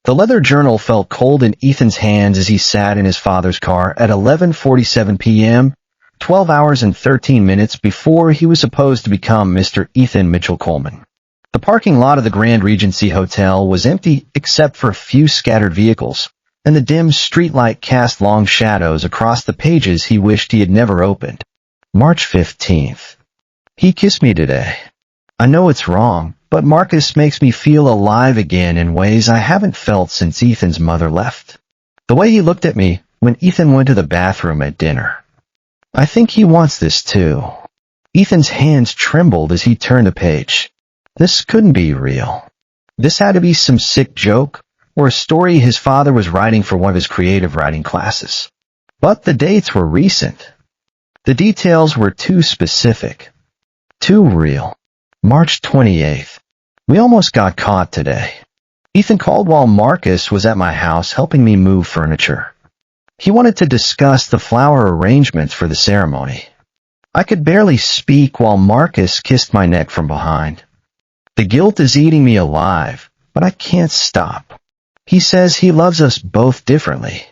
The leather journal felt cold in Ethan's hands as he sat in his father's car at 11:47 p.m., 12 hours and 13 minutes before he was supposed to become Mr. Ethan Mitchell Coleman. The parking lot of the Grand Regency Hotel was empty except for a few scattered vehicles, and the dim streetlight cast long shadows across the pages he wished he had never opened. March 15th. He kissed me today. I know it's wrong, but Marcus makes me feel alive again in ways I haven't felt since Ethan's mother left. The way he looked at me when Ethan went to the bathroom at dinner. I think he wants this too. Ethan's hands trembled as he turned the page. This couldn't be real. This had to be some sick joke, or a story his father was writing for one of his creative writing classes. But the dates were recent. The details were too specific. Too real. March 28th. We almost got caught today. Ethan called while Marcus was at my house helping me move furniture. He wanted to discuss the flower arrangements for the ceremony. I could barely speak while Marcus kissed my neck from behind. The guilt is eating me alive, but I can't stop. He says he loves us both differently.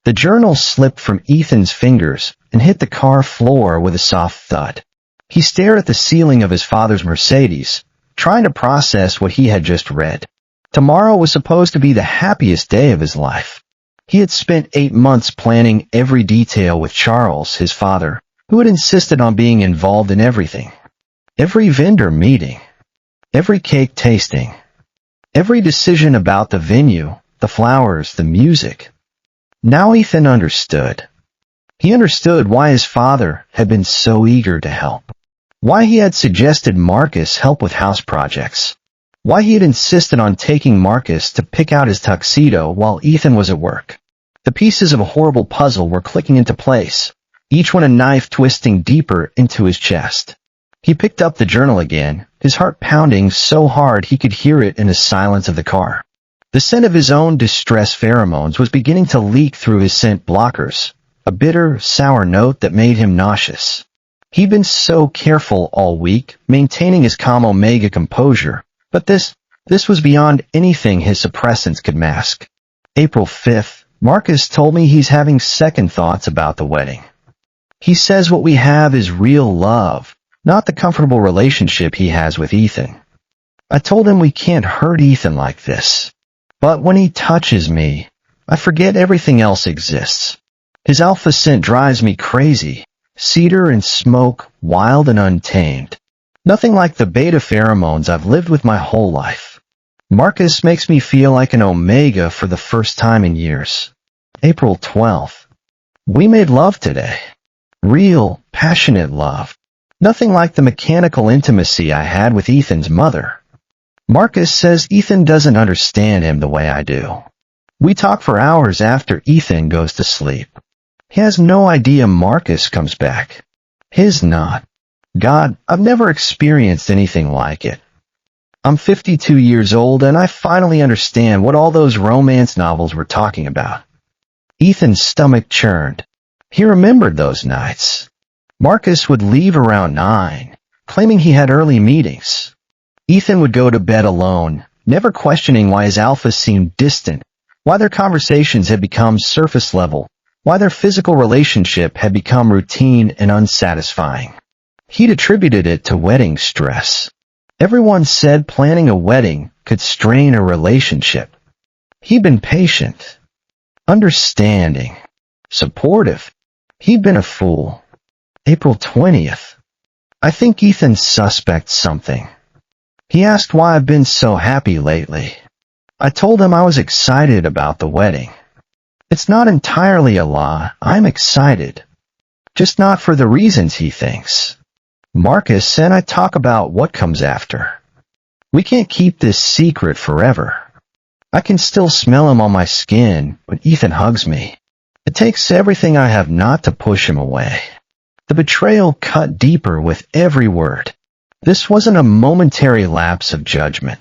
The journal slipped from Ethan's fingers and hit the car floor with a soft thud. He stared at the ceiling of his father's Mercedes, trying to process what he had just read. Tomorrow was supposed to be the happiest day of his life. He had spent 8 months planning every detail with Charles, his father, who had insisted on being involved in everything. Every vendor meeting. Every cake tasting. Every decision about the venue, the flowers, the music. Now Ethan understood. He understood why his father had been so eager to help. Why he had suggested Marcus help with house projects. Why he had insisted on taking Marcus to pick out his tuxedo while Ethan was at work. The pieces of a horrible puzzle were clicking into place, each one a knife twisting deeper into his chest. He picked up the journal again, his heart pounding so hard he could hear it in the silence of the car. The scent of his own distress pheromones was beginning to leak through his scent blockers, a bitter, sour note that made him nauseous. He'd been so careful all week, maintaining his calm omega composure, but this was beyond anything his suppressants could mask. April 5th, Marcus told me he's having second thoughts about the wedding. He says what we have is real love, not the comfortable relationship he has with Ethan. I told him we can't hurt Ethan like this. But when he touches me, I forget everything else exists. His alpha scent drives me crazy. Cedar and smoke, wild and untamed. Nothing like the beta pheromones I've lived with my whole life. Marcus makes me feel like an omega for the first time in years. April 12th. We made love today. Real, passionate love. Nothing like the mechanical intimacy I had with Ethan's mother. Marcus says Ethan doesn't understand him the way I do. We talk for hours after Ethan goes to sleep. He has no idea Marcus comes back. His not. God, I've never experienced anything like it. I'm 52 years old and I finally understand what all those romance novels were talking about. Ethan's stomach churned. He remembered those nights. Marcus would leave around 9, claiming he had early meetings. Ethan would go to bed alone, never questioning why his alpha seemed distant, why their conversations had become surface level, why their physical relationship had become routine and unsatisfying. He'd attributed it to wedding stress. Everyone said planning a wedding could strain a relationship. He'd been patient, understanding, supportive. He'd been a fool. April 20th. I think Ethan suspects something. He asked why I've been so happy lately. I told him I was excited about the wedding. It's not entirely a lie. I'm excited. Just not for the reasons he thinks. Marcus and I talk about what comes after. We can't keep this secret forever. I can still smell him on my skin when Ethan hugs me. It takes everything I have not to push him away. The betrayal cut deeper with every word. This wasn't a momentary lapse of judgment.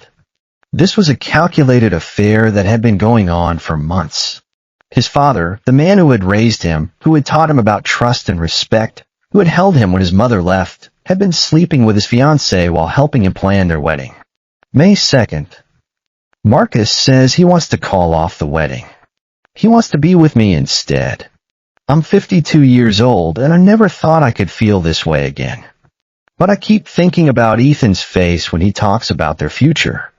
This was a calculated affair that had been going on for months. His father, the man who had raised him, who had taught him about trust and respect, who had held him when his mother left, had been sleeping with his fiancé while helping him plan their wedding. May 2nd. Marcus says he wants to call off the wedding. He wants to be with me instead. I'm 52 years old, and I never thought I could feel this way again. But I keep thinking about Ethan's face when he talks about their future.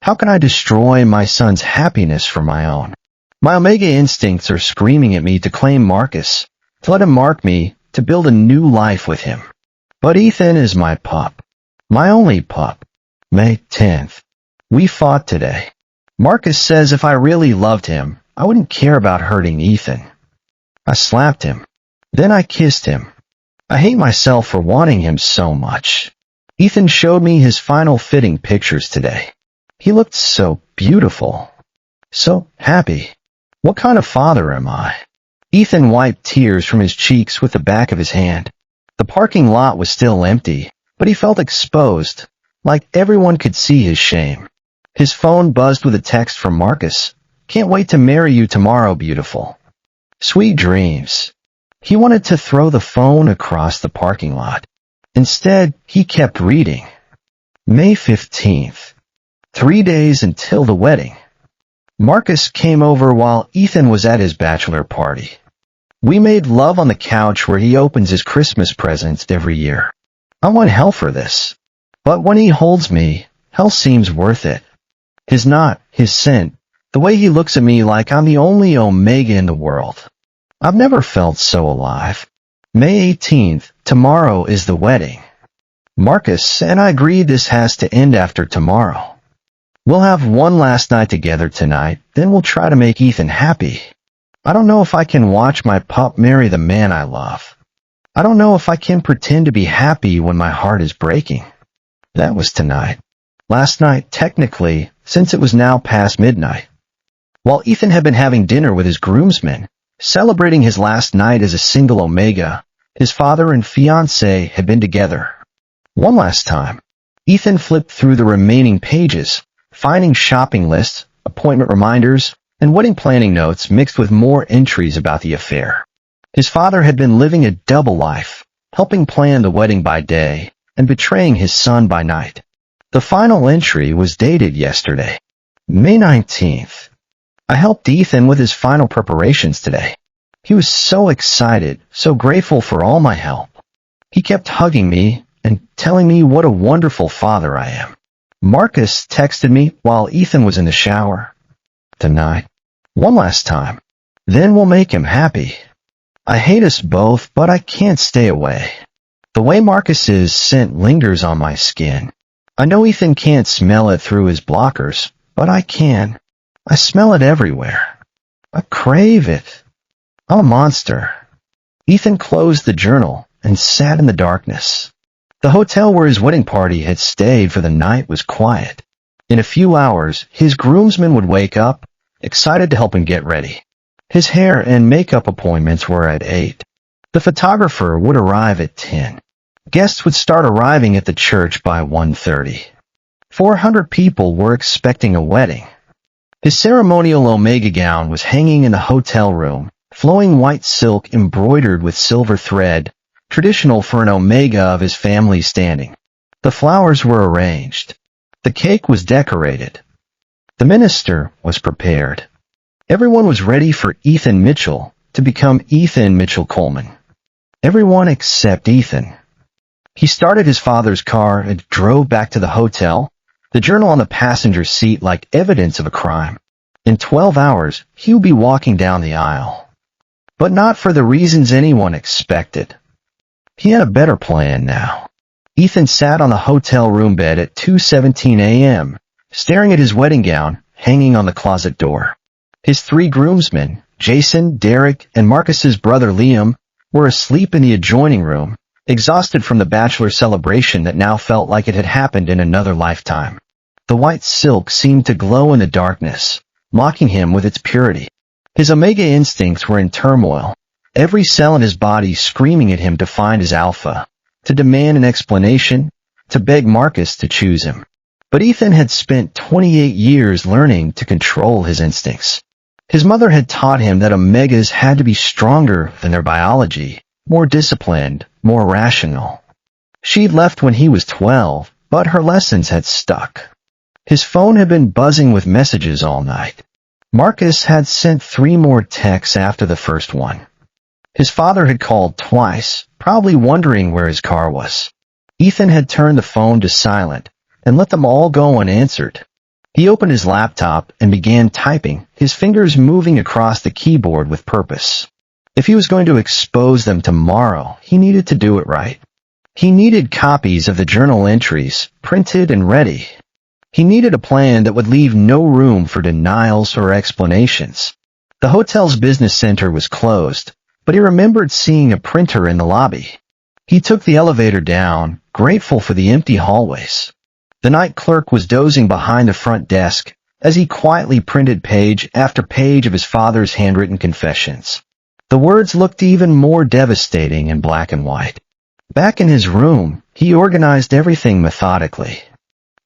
How can I destroy my son's happiness for my own? My Omega instincts are screaming at me to claim Marcus, to let him mark me, to build a new life with him. But Ethan is my pup. My only pup. May 10th. We fought today. Marcus says if I really loved him, I wouldn't care about hurting Ethan. I slapped him. Then I kissed him. I hate myself for wanting him so much. Ethan showed me his final fitting pictures today. He looked so beautiful. So happy. What kind of father am I? Ethan wiped tears from his cheeks with the back of his hand. The parking lot was still empty, but he felt exposed, like everyone could see his shame. His phone buzzed with a text from Marcus. Can't wait to marry you tomorrow, beautiful. Sweet dreams. He wanted to throw the phone across the parking lot. Instead, he kept reading. May 15th. 3 days until the wedding. Marcus came over while Ethan was at his bachelor party. We made love on the couch where he opens his Christmas presents every year. I want hell for this. But when he holds me, hell seems worth it. His knot, his scent, the way he looks at me like I'm the only Omega in the world. I've never felt so alive. May 18th, tomorrow is the wedding. Marcus and I agreed this has to end after tomorrow. We'll have one last night together tonight, then we'll try to make Ethan happy. I don't know if I can watch my pup marry the man I love. I don't know if I can pretend to be happy when my heart is breaking. That was tonight. Last night, technically, since it was now past midnight. While Ethan had been having dinner with his groomsmen, celebrating his last night as a single Omega, his father and fiancé had been together. One last time. Ethan flipped through the remaining pages, finding shopping lists, appointment reminders, and wedding planning notes mixed with more entries about the affair. His father had been living a double life, helping plan the wedding by day and betraying his son by night. The final entry was dated yesterday, May 19th. I helped Ethan with his final preparations today. He was so excited, so grateful for all my help. He kept hugging me and telling me what a wonderful father I am. Marcus texted me while Ethan was in the shower. Tonight. One last time. Then we'll make him happy. I hate us both, but I can't stay away. The way Marcus's scent lingers on my skin. I know Ethan can't smell it through his blockers, but I can. I smell it everywhere. I crave it. I'm a monster. Ethan closed the journal and sat in the darkness. The hotel where his wedding party had stayed for the night was quiet. In a few hours, his groomsmen would wake up, excited to help him get ready. His hair and makeup appointments were at 8. The photographer would arrive at 10. Guests would start arriving at the church by 1:30. 400 people were expecting a wedding. His ceremonial Omega gown was hanging in the hotel room, flowing white silk embroidered with silver thread, traditional for an Omega of his family's standing. The flowers were arranged. The cake was decorated. The minister was prepared. Everyone was ready for Ethan Mitchell to become Ethan Mitchell Coleman. Everyone except Ethan. He started his father's car and drove back to the hotel, the journal on the passenger seat like evidence of a crime. In 12 hours, he would be walking down the aisle. But not for the reasons anyone expected. He had a better plan now. Ethan sat on the hotel room bed at 2:17 a.m., staring at his wedding gown hanging on the closet door. His 3 groomsmen, Jason, Derek, and Marcus's brother Liam, were asleep in the adjoining room, exhausted from the bachelor celebration that now felt like it had happened in another lifetime. The white silk seemed to glow in the darkness, mocking him with its purity. His Omega instincts were in turmoil, every cell in his body screaming at him to find his alpha, to demand an explanation, to beg Marcus to choose him. But Ethan had spent 28 years learning to control his instincts. His mother had taught him that Omegas had to be stronger than their biology, more disciplined, more rational. She'd left when he was 12, but her lessons had stuck. His phone had been buzzing with messages all night. Marcus had sent 3 more texts after the first one. His father had called twice, probably wondering where his car was. Ethan had turned the phone to silent and let them all go unanswered. He opened his laptop and began typing, his fingers moving across the keyboard with purpose. If he was going to expose them tomorrow, he needed to do it right. He needed copies of the journal entries, printed and ready. He needed a plan that would leave no room for denials or explanations. The hotel's business center was closed, but he remembered seeing a printer in the lobby. He took the elevator down, grateful for the empty hallways. The night clerk was dozing behind the front desk as he quietly printed page after page of his father's handwritten confessions. The words looked even more devastating in black and white. Back in his room, he organized everything methodically.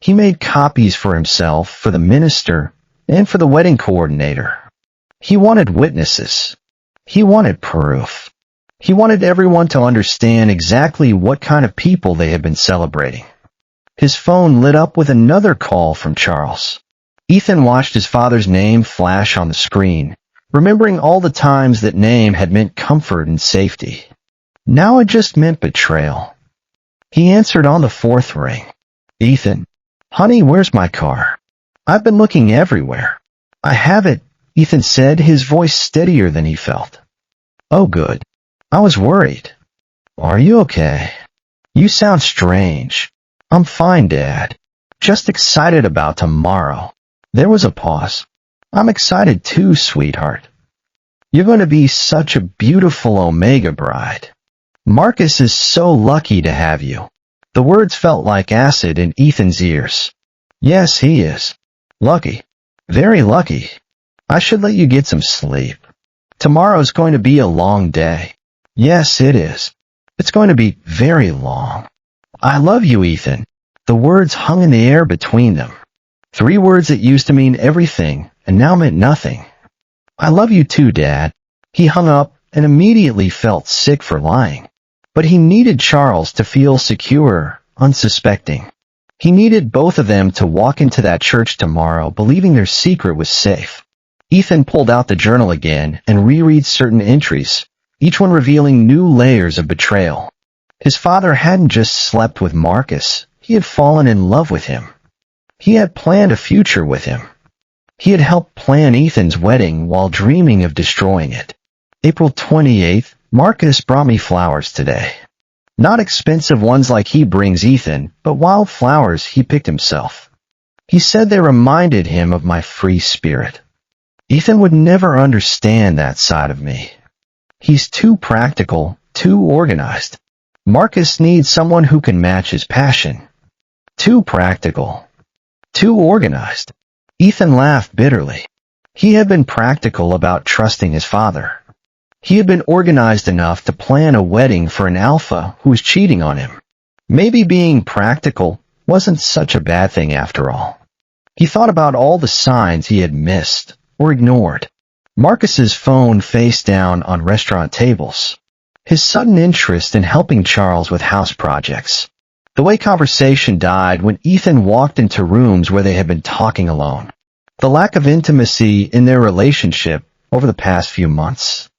He made copies for himself, for the minister, and for the wedding coordinator. He wanted witnesses. He wanted proof. He wanted everyone to understand exactly what kind of people they had been celebrating. His phone lit up with another call from Charles. Ethan watched his father's name flash on the screen, remembering all the times that name had meant comfort and safety. Now it just meant betrayal. He answered on the 4th ring. Ethan, honey, where's my car? I've been looking everywhere. I have it, Ethan said, his voice steadier than he felt. Oh, good. I was worried. Are you okay? You sound strange. I'm fine, Dad. Just excited about tomorrow. There was a pause. I'm excited too, sweetheart. You're going to be such a beautiful Omega bride. Marcus is so lucky to have you. The words felt like acid in Ethan's ears. Yes, he is. Lucky. Very lucky. I should let you get some sleep. Tomorrow's going to be a long day. Yes, it is. It's going to be very long. I love you, Ethan. The words hung in the air between them. 3 words that used to mean everything and now meant nothing. I love you too, Dad. He hung up and immediately felt sick for lying. But he needed Charles to feel secure, unsuspecting. He needed both of them to walk into that church tomorrow believing their secret was safe. Ethan pulled out the journal again and reread certain entries, each one revealing new layers of betrayal. His father hadn't just slept with Marcus, he had fallen in love with him. He had planned a future with him. He had helped plan Ethan's wedding while dreaming of destroying it. April 28th, Marcus brought me flowers today. Not expensive ones like he brings Ethan, but wild flowers he picked himself. He said they reminded him of my free spirit. Ethan would never understand that side of me. He's too practical, too organized. Marcus needs someone who can match his passion. Too practical. Too organized. Ethan laughed bitterly. He had been practical about trusting his father. He had been organized enough to plan a wedding for an alpha who was cheating on him. Maybe being practical wasn't such a bad thing after all. He thought about all the signs he had missed or ignored. Marcus's phone face down on restaurant tables. His sudden interest in helping Charles with house projects. The way conversation died when Ethan walked into rooms where they had been talking alone. The lack of intimacy in their relationship over the past few months.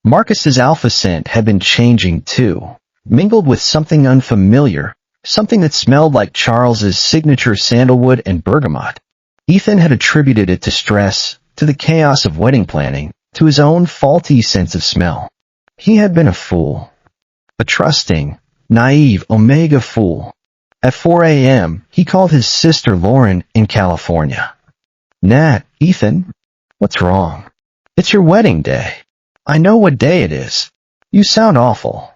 Marcus's alpha scent had been changing too, mingled with something unfamiliar, something that smelled like Charles's signature sandalwood and bergamot. Ethan had attributed it to stress, to the chaos of wedding planning, to his own faulty sense of smell. He had been a fool. A trusting, naive Omega fool. At 4 a.m., he called his sister Lauren in California. Nat, Ethan, what's wrong? It's your wedding day. I know what day it is. You sound awful.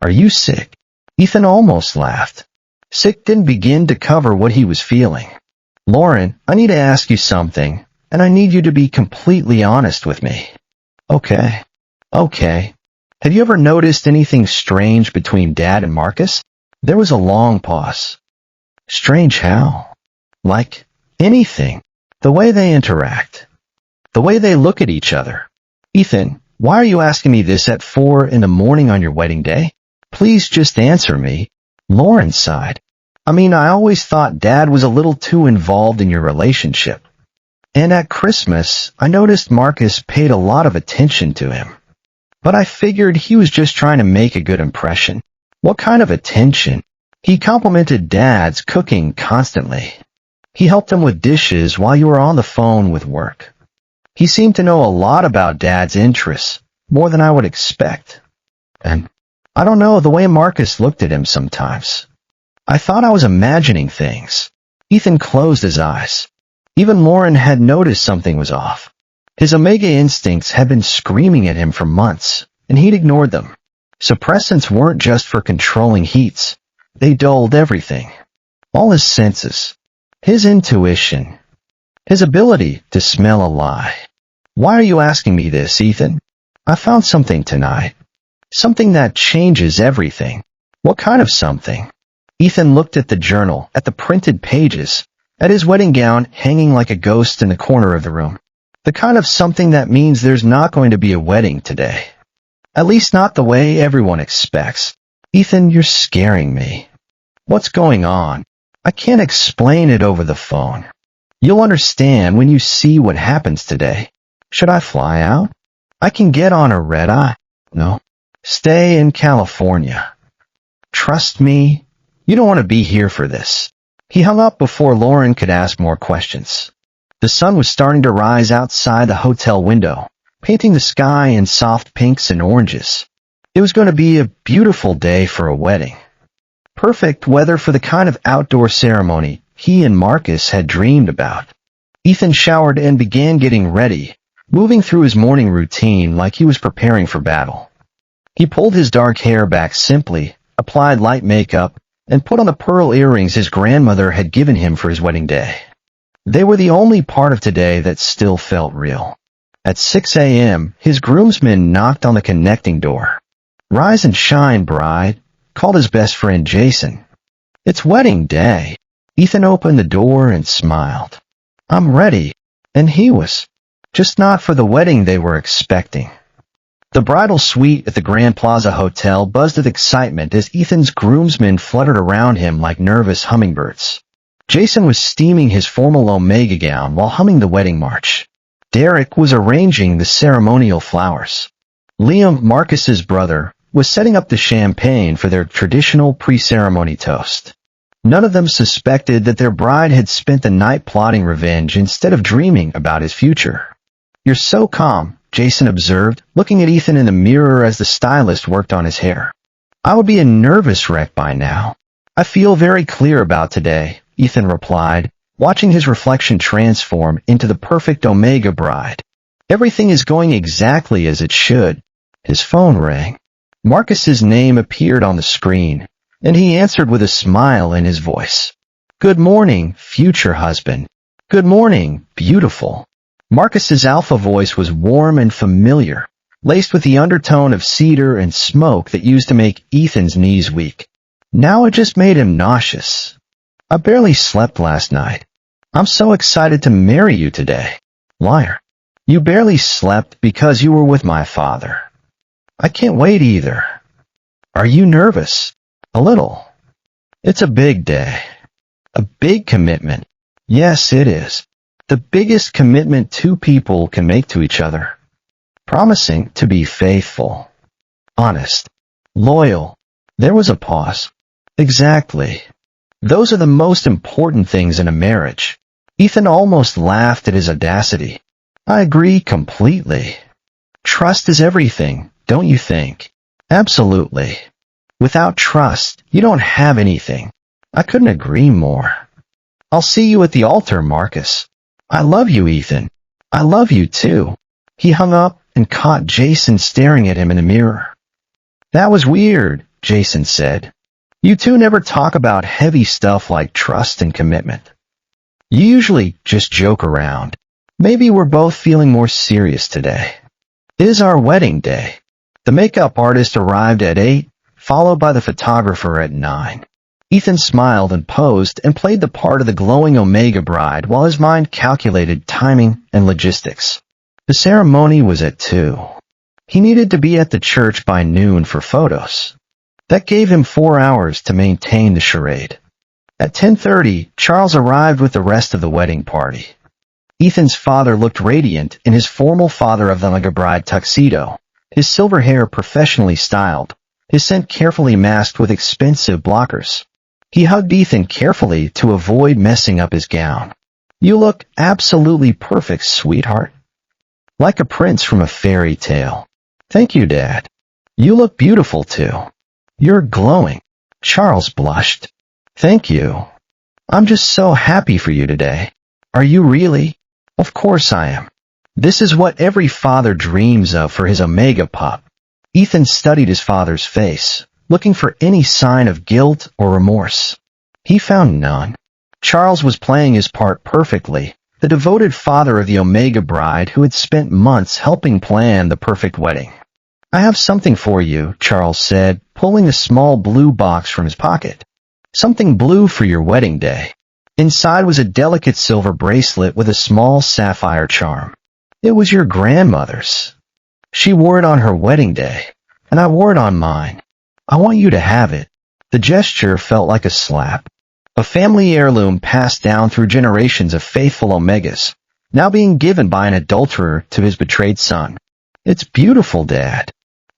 Are you sick? Ethan almost laughed. Sick didn't begin to cover what he was feeling. Lauren, I need to ask you something, and I need you to be completely honest with me. Okay. Okay. Have you ever noticed anything strange between Dad and Marcus? There was a long pause. Strange how? Like anything. The way they interact. The way they look at each other. Ethan, why are you asking me this at 4 in the morning on your wedding day? Please just answer me. Lauren sighed. I mean, I always thought Dad was a little too involved in your relationship. And at Christmas, I noticed Marcus paid a lot of attention to him. But I figured he was just trying to make a good impression. What kind of attention? He complimented Dad's cooking constantly. He helped him with dishes while you were on the phone with work. He seemed to know a lot about Dad's interests, more than I would expect. And I don't know, the way Marcus looked at him sometimes. I thought I was imagining things. Ethan closed his eyes. Even Lauren had noticed something was off. His Omega instincts had been screaming at him for months, and he'd ignored them. Suppressants weren't just for controlling heats. They dulled everything. All his senses. His intuition. His ability to smell a lie. Why are you asking me this, Ethan? I found something tonight. Something that changes everything. What kind of something? Ethan looked at the journal, at the printed pages, at his wedding gown hanging like a ghost in the corner of the room. The kind of something that means there's not going to be a wedding today. At least not the way everyone expects. Ethan, you're scaring me. What's going on? I can't explain it over the phone. You'll understand when you see what happens today. Should I fly out? I can get on a red-eye. No. Stay in California. Trust me, you don't want to be here for this. He hung up before Lauren could ask more questions. The sun was starting to rise outside the hotel window, painting the sky in soft pinks and oranges. It was going to be a beautiful day for a wedding. Perfect weather for the kind of outdoor ceremony he and Marcus had dreamed about. Ethan showered and began getting ready, moving through his morning routine like he was preparing for battle. He pulled his dark hair back simply, applied light makeup, and put on the pearl earrings his grandmother had given him for his wedding day. They were the only part of today that still felt real. At 6 a.m., his groomsmen knocked on the connecting door. "Rise and shine, bride," called his best friend Jason. "It's wedding day." Ethan opened the door and smiled. "I'm ready." And he was. Just not for the wedding they were expecting. The bridal suite at the Grand Plaza Hotel buzzed with excitement as Ethan's groomsmen fluttered around him like nervous hummingbirds. Jason was steaming his formal Omega gown while humming the wedding march. Derek was arranging the ceremonial flowers. Liam, Marcus's brother, was setting up the champagne for their traditional pre-ceremony toast. None of them suspected that their bride had spent the night plotting revenge instead of dreaming about his future. "You're so calm," Jason observed, looking at Ethan in the mirror as the stylist worked on his hair. "I would be a nervous wreck by now." "I feel very clear about today," Ethan replied, watching his reflection transform into the perfect Omega bride. "Everything is going exactly as it should." His phone rang. Marcus's name appeared on the screen, and he answered with a smile in his voice. "Good morning, future husband." "Good morning, beautiful." Marcus's alpha voice was warm and familiar, laced with the undertone of cedar and smoke that used to make Ethan's knees weak. Now it just made him nauseous. "I barely slept last night. I'm so excited to marry you today." "Liar. You barely slept because you were with my father." "I can't wait either." "Are you nervous?" "A little." "It's a big day." "A big commitment." "Yes, it is. The biggest commitment two people can make to each other. Promising to be faithful. Honest. Loyal." There was a pause. "Exactly. Those are the most important things in a marriage." Ethan almost laughed at his audacity. "I agree completely. Trust is everything, don't you think?" "Absolutely. Without trust, you don't have anything." "I couldn't agree more." "I'll see you at the altar, Marcus." "I love you, Ethan." "I love you too." He hung up and caught Jason staring at him in the mirror. "That was weird," Jason said. "You two never talk about heavy stuff like trust and commitment. You usually just joke around. Maybe we're both feeling more serious today." "It is our wedding day." The makeup artist arrived at 8, followed by the photographer at 9. Ethan smiled and posed and played the part of the glowing Omega bride while his mind calculated timing and logistics. The ceremony was at 2. He needed to be at the church by noon for photos. That gave him 4 hours to maintain the charade. At 10:30, Charles arrived with the rest of the wedding party. Ethan's father looked radiant in his formal father-of-the-bride tuxedo, his silver hair professionally styled, his scent carefully masked with expensive blockers. He hugged Ethan carefully to avoid messing up his gown. "You look absolutely perfect, sweetheart. Like a prince from a fairy tale." "Thank you, Dad. You look beautiful, too. You're glowing." Charles blushed. "Thank you. I'm just so happy for you today." "Are you really?" "Of course I am. This is what every father dreams of for his Omega pup." Ethan studied his father's face, looking for any sign of guilt or remorse. He found none. Charles was playing his part perfectly, the devoted father of the Omega bride who had spent months helping plan the perfect wedding. "I have something for you," Charles said, pulling a small blue box from his pocket. "Something blue for your wedding day." Inside was a delicate silver bracelet with a small sapphire charm. "It was your grandmother's. She wore it on her wedding day, and I wore it on mine. I want you to have it." The gesture felt like a slap. A family heirloom passed down through generations of faithful Omegas, now being given by an adulterer to his betrayed son. "It's beautiful, Dad.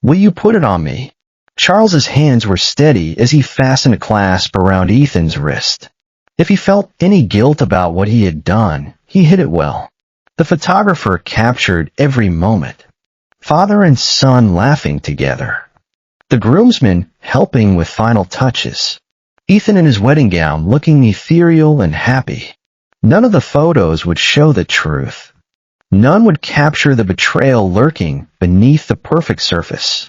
Will you put it on me?" Charles's hands were steady as he fastened a clasp around Ethan's wrist. If he felt any guilt about what he had done, he hid it well. The photographer captured every moment. Father and son laughing together. The groomsmen helping with final touches. Ethan in his wedding gown looking ethereal and happy. None of the photos would show the truth. None would capture the betrayal lurking beneath the perfect surface.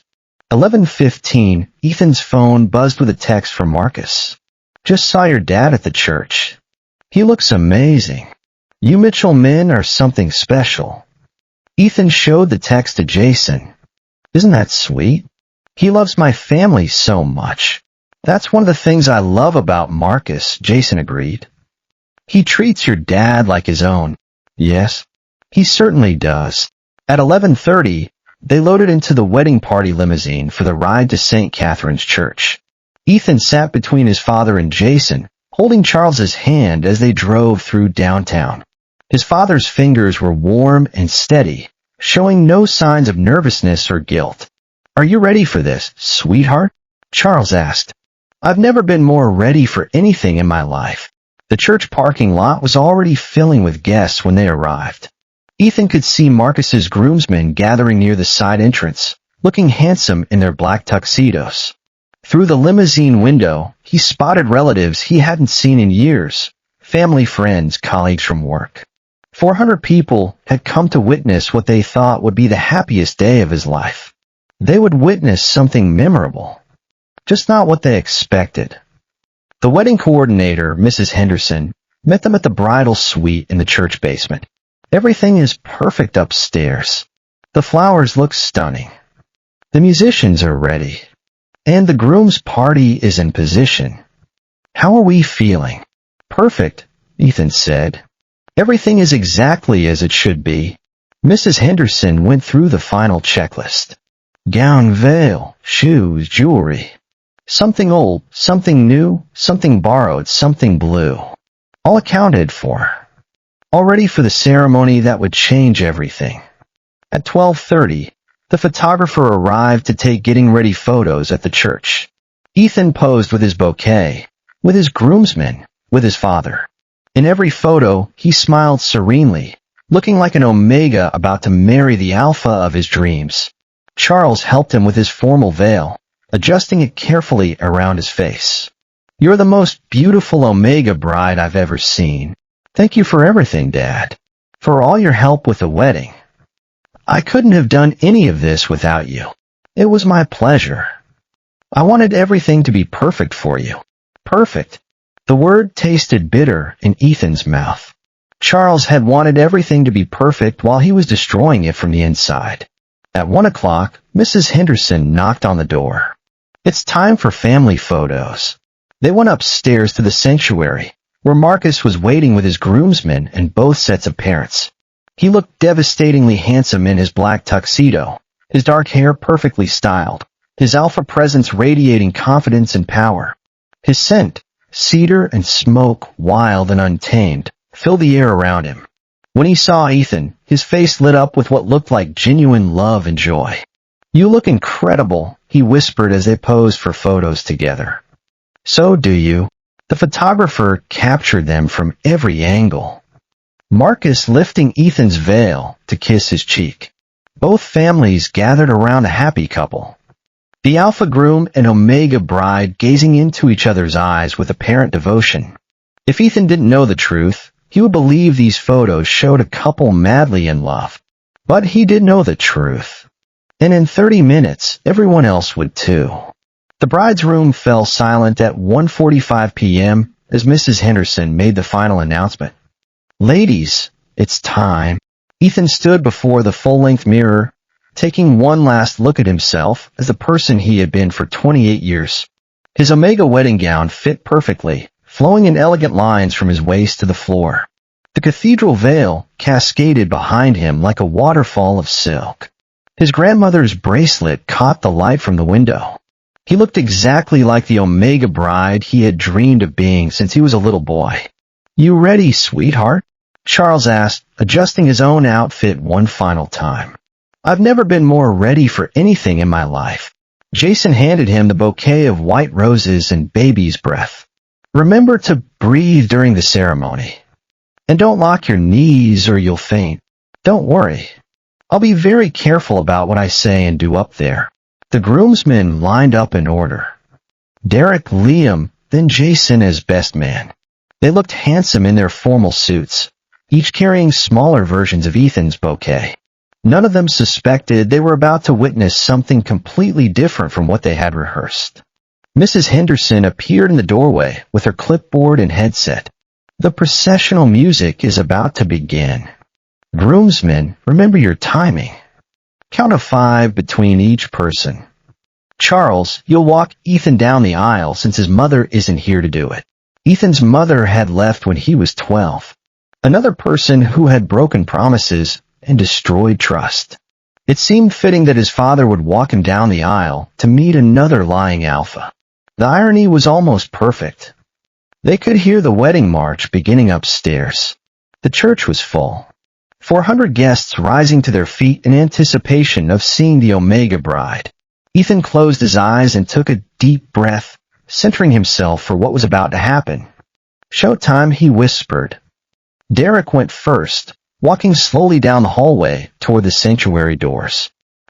11:15, Ethan's phone buzzed with a text from Marcus. "Just saw your dad at the church. He looks amazing. You Mitchell men are something special." Ethan showed the text to Jason. "Isn't that sweet? He loves my family so much." "That's one of the things I love about Marcus," Jason agreed. "He treats your dad like his own." "Yes, he certainly does." At 11:30, they loaded into the wedding party limousine for the ride to St. Catherine's Church. Ethan sat between his father and Jason, holding Charles's hand as they drove through downtown. His father's fingers were warm and steady, showing no signs of nervousness or guilt. "Are you ready for this, sweetheart?" Charles asked. "I've never been more ready for anything in my life." The church parking lot was already filling with guests when they arrived. Ethan could see Marcus's groomsmen gathering near the side entrance, looking handsome in their black tuxedos. Through the limousine window, he spotted relatives he hadn't seen in years, family, friends, colleagues from work. 400 people had come to witness what they thought would be the happiest day of his life. They would witness something memorable, just not what they expected. The wedding coordinator, Mrs. Henderson, met them at the bridal suite in the church basement. "Everything is perfect upstairs. The flowers look stunning. The musicians are ready. And the groom's party is in position. How are we feeling?" "Perfect," Ethan said. "Everything is exactly as it should be." Mrs. Henderson went through the final checklist. Gown, veil, shoes, jewelry. Something old, something new, something borrowed, something blue. All accounted for. All ready for the ceremony that would change everything. At 12:30, the photographer arrived to take getting-ready photos at the church. Ethan posed with his bouquet, with his groomsmen, with his father. In every photo, he smiled serenely, looking like an Omega about to marry the Alpha of his dreams. Charles helped him with his formal veil, adjusting it carefully around his face. "You're the most beautiful Omega bride I've ever seen. Thank you for everything, Dad. For all your help with the wedding. I couldn't have done any of this without you. It was my pleasure. I wanted everything to be perfect for you." Perfect. The word tasted bitter in Ethan's mouth. Charles had wanted everything to be perfect while he was destroying it from the inside. At 1 o'clock, Mrs. Henderson knocked on the door. "It's time for family photos." They went upstairs to the sanctuary, where Marcus was waiting with his groomsmen and both sets of parents. He looked devastatingly handsome in his black tuxedo, his dark hair perfectly styled, his alpha presence radiating confidence and power. His scent, Cedar and smoke, wild and untamed, filled the air around him. When he saw Ethan, his face lit up with what looked like genuine love and joy. "You look incredible," he whispered as they posed for photos together. "So do you." The photographer captured them from every angle. Marcus lifting Ethan's veil to kiss his cheek. Both families gathered around the happy couple. The alpha groom and omega bride gazing into each other's eyes with apparent devotion. If Ethan didn't know the truth, he would believe these photos showed a couple madly in love. But he did know the truth. And in 30 minutes, everyone else would too. The bride's room fell silent at 1:45 p.m. as Mrs. Henderson made the final announcement. "Ladies, it's time." Ethan stood before the full-length mirror, taking one last look at himself as the person he had been for 28 years. His omega wedding gown fit perfectly, flowing in elegant lines from his waist to the floor. The cathedral veil cascaded behind him like a waterfall of silk. His grandmother's bracelet caught the light from the window. He looked exactly like the omega bride he had dreamed of being since he was a little boy. "You ready, sweetheart?" Charles asked, adjusting his own outfit one final time. "I've never been more ready for anything in my life." Jason handed him the bouquet of white roses and baby's breath. "Remember to breathe during the ceremony. And don't lock your knees or you'll faint. Don't worry. I'll be very careful about what I say and do up there." The groomsmen lined up in order. Derek, Liam, then Jason as best man. They looked handsome in their formal suits, each carrying smaller versions of Ethan's bouquet. None of them suspected they were about to witness something completely different from what they had rehearsed. Mrs. Henderson appeared in the doorway with her clipboard and headset. "The processional music is about to begin. Groomsmen, remember your timing. Count of 5 between each person. Charles, you'll walk Ethan down the aisle since his mother isn't here to do it." Ethan's mother had left when he was 12. Another person who had broken promises and destroyed trust. It seemed fitting that his father would walk him down the aisle to meet another lying alpha. The irony was almost perfect. They could hear the wedding march beginning upstairs. The church was full. 400 guests rising to their feet in anticipation of seeing the Omega bride. Ethan closed his eyes and took a deep breath, centering himself for what was about to happen. "Showtime," he whispered. Derek went first, walking slowly down the hallway toward the sanctuary doors.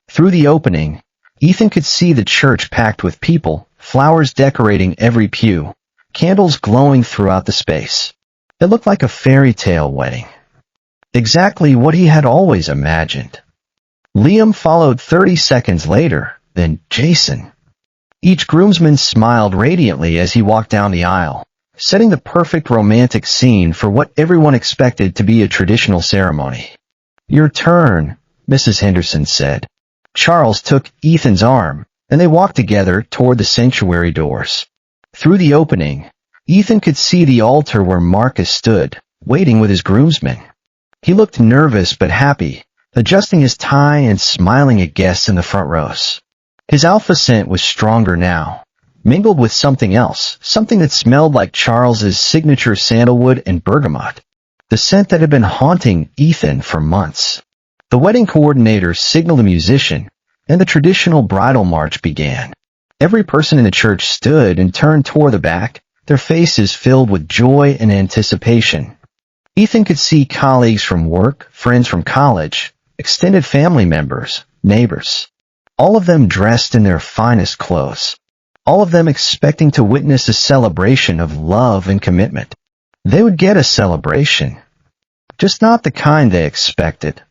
Through the opening, Ethan could see the church packed with people, flowers decorating every pew, candles glowing throughout the space. It looked like a fairy tale wedding. Exactly what he had always imagined. Liam followed 30 seconds later, then Jason. Each groomsman smiled radiantly as he walked down the aisle, setting the perfect romantic scene for what everyone expected to be a traditional ceremony. "Your turn," Mrs. Henderson said. Charles took Ethan's arm, and they walked together toward the sanctuary doors. Through the opening, Ethan could see the altar where Marcus stood, waiting with his groomsmen. He looked nervous but happy, adjusting his tie and smiling at guests in the front rows. His alpha scent was stronger now, mingled with something else, something that smelled like Charles's signature sandalwood and bergamot, the scent that had been haunting Ethan for months. The wedding coordinator signaled a musician, and the traditional bridal march began. Every person in the church stood and turned toward the back, their faces filled with joy and anticipation. Ethan could see colleagues from work, friends from college, extended family members, neighbors. All of them dressed in their finest clothes. All of them expecting to witness a celebration of love and commitment. They would get a celebration, just not the kind they expected.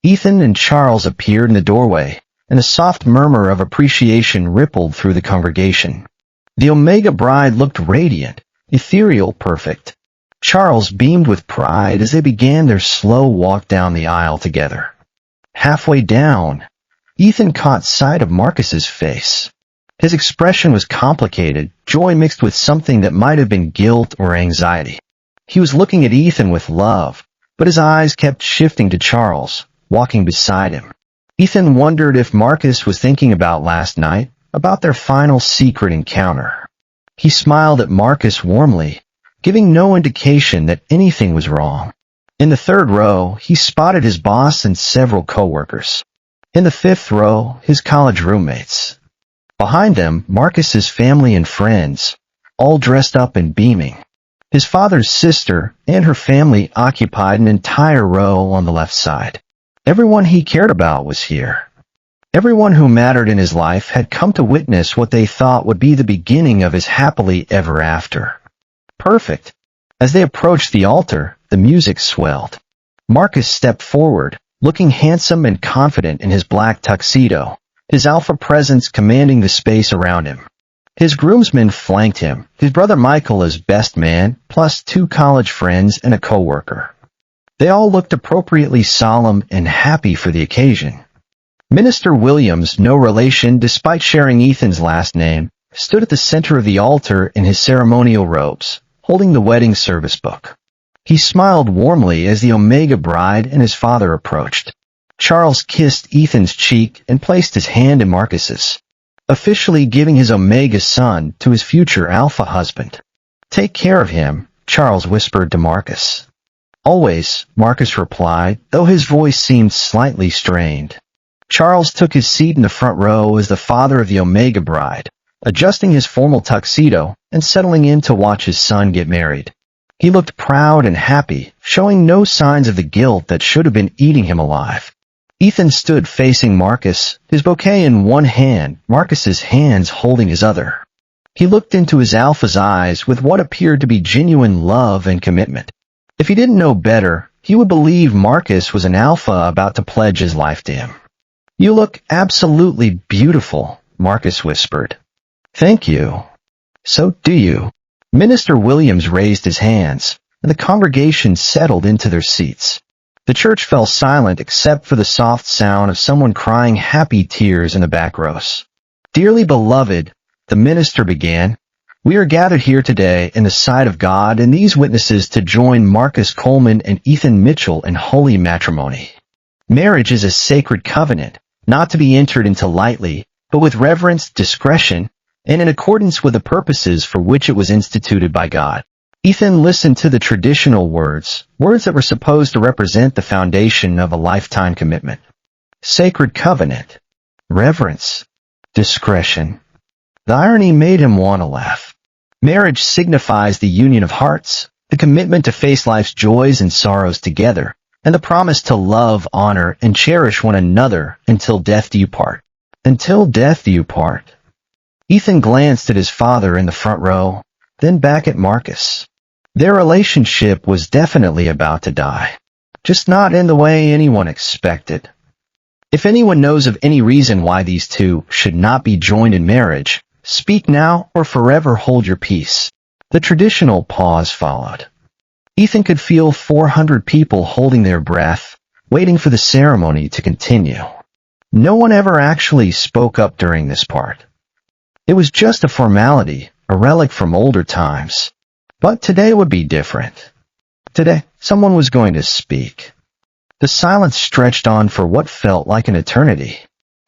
Ethan and Charles appeared in the doorway, and a soft murmur of appreciation rippled through the congregation. The Omega bride looked radiant, ethereal, perfect. Charles beamed with pride as they began their slow walk down the aisle together. Halfway down, Ethan caught sight of Marcus's face. His expression was complicated, joy mixed with something that might have been guilt or anxiety. He was looking at Ethan with love, but his eyes kept shifting to Charles, walking beside him. Ethan wondered if Marcus was thinking about last night, about their final secret encounter. He smiled at Marcus warmly, giving no indication that anything was wrong. In the third row, he spotted his boss and several coworkers. In the fifth row, his college roommates. Behind them, Marcus's family and friends, all dressed up and beaming. His father's sister and her family occupied an entire row on the left side. Everyone he cared about was here. Everyone who mattered in his life had come to witness what they thought would be the beginning of his happily ever after. Perfect. As they approached the altar, the music swelled. Marcus stepped forward, looking handsome and confident in his black tuxedo, his alpha presence commanding the space around him. His groomsmen flanked him, his brother Michael as best man, plus 2 college friends and a coworker. They all looked appropriately solemn and happy for the occasion. Minister Williams, no relation despite sharing Ethan's last name, stood at the center of the altar in his ceremonial robes, holding the wedding service book. He smiled warmly as the Omega bride and his father approached. Charles kissed Ethan's cheek and placed his hand in Marcus's, officially giving his Omega son to his future Alpha husband. "Take care of him," Charles whispered to Marcus. "Always," Marcus replied, though his voice seemed slightly strained. Charles took his seat in the front row as the father of the Omega bride, adjusting his formal tuxedo and settling in to watch his son get married. He looked proud and happy, showing no signs of the guilt that should have been eating him alive. Ethan stood facing Marcus, his bouquet in one hand, Marcus's hands holding his other. He looked into his Alpha's eyes with what appeared to be genuine love and commitment. If he didn't know better, he would believe Marcus was an Alpha about to pledge his life to him. "You look absolutely beautiful," Marcus whispered. "Thank you." "So do you." Minister Williams raised his hands, and the congregation settled into their seats. The church fell silent except for the soft sound of someone crying happy tears in the back rows. "Dearly beloved," the minister began, "we are gathered here today in the sight of God and these witnesses to join Marcus Coleman and Ethan Mitchell in holy matrimony. Marriage is a sacred covenant, not to be entered into lightly, but with reverence, discretion, and in accordance with the purposes for which it was instituted by God." Ethan listened to the traditional words that were supposed to represent the foundation of a lifetime commitment. Sacred covenant, reverence, discretion. The irony made him want to laugh. Marriage signifies the union of hearts, the commitment to face life's joys and sorrows together, and the promise to love, honor, and cherish one another until death do you part. Until death do you part. Ethan glanced at his father in the front row, then back at Marcus. Their relationship was definitely about to die, just not in the way anyone expected. If anyone knows of any reason why these two should not be joined in marriage, speak now or forever hold your peace. The traditional pause followed. Ethan could feel 400 people holding their breath, waiting for the ceremony to continue. No one ever actually spoke up during this part. It was just a formality, a relic from older times. But today would be different. Today, someone was going to speak. The silence stretched on for what felt like an eternity.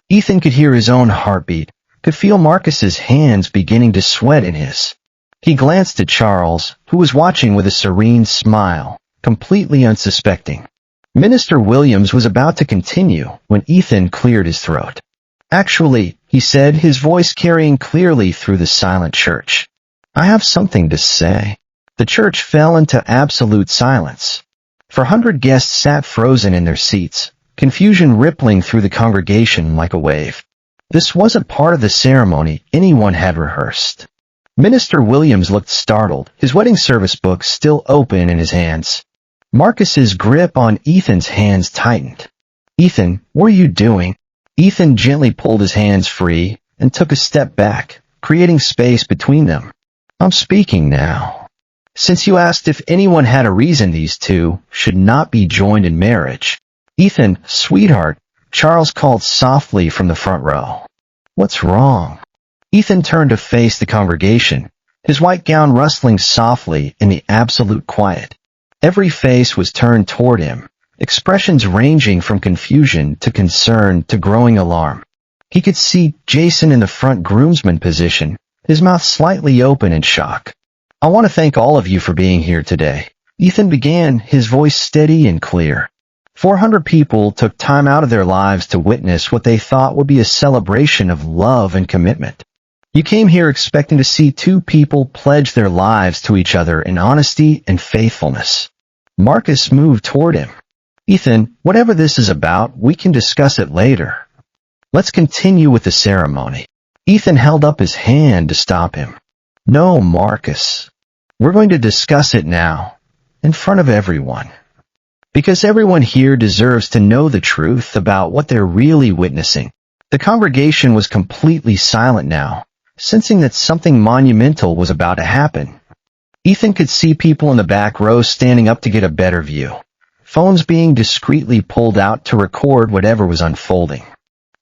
Ethan could hear his own heartbeat, could feel Marcus's hands beginning to sweat in his. He glanced at Charles, who was watching with a serene smile, completely unsuspecting. Minister Williams was about to continue when Ethan cleared his throat. "Actually," he said, his voice carrying clearly through the silent church, "I have something to say." The church fell into absolute silence. 400 guests sat frozen in their seats, confusion rippling through the congregation like a wave. This wasn't part of the ceremony anyone had rehearsed. Minister Williams looked startled, his wedding service book still open in his hands. Marcus's grip on Ethan's hands tightened. "Ethan, what are you doing?" Ethan gently pulled his hands free and took a step back, creating space between them. "I'm speaking now. Since you asked if anyone had a reason these two should not be joined in marriage." "Ethan, sweetheart," Charles called softly from the front row. "What's wrong?" Ethan turned to face the congregation, his white gown rustling softly in the absolute quiet. Every face was turned toward him, expressions ranging from confusion to concern to growing alarm. He could see Jason in the front groomsman position, his mouth slightly open in shock. "I want to thank all of you for being here today," Ethan began, his voice steady and clear. 400 people took time out of their lives to witness what they thought would be a celebration of love and commitment. You came here expecting to see two people pledge their lives to each other in honesty and faithfulness. Marcus moved toward him. "Ethan, whatever this is about, we can discuss it later. Let's continue with the ceremony." Ethan held up his hand to stop him. "No, Marcus. We're going to discuss it now, in front of everyone. Because everyone here deserves to know the truth about what they're really witnessing." The congregation was completely silent now, sensing that something monumental was about to happen. Ethan could see people in the back row standing up to get a better view, phones being discreetly pulled out to record whatever was unfolding.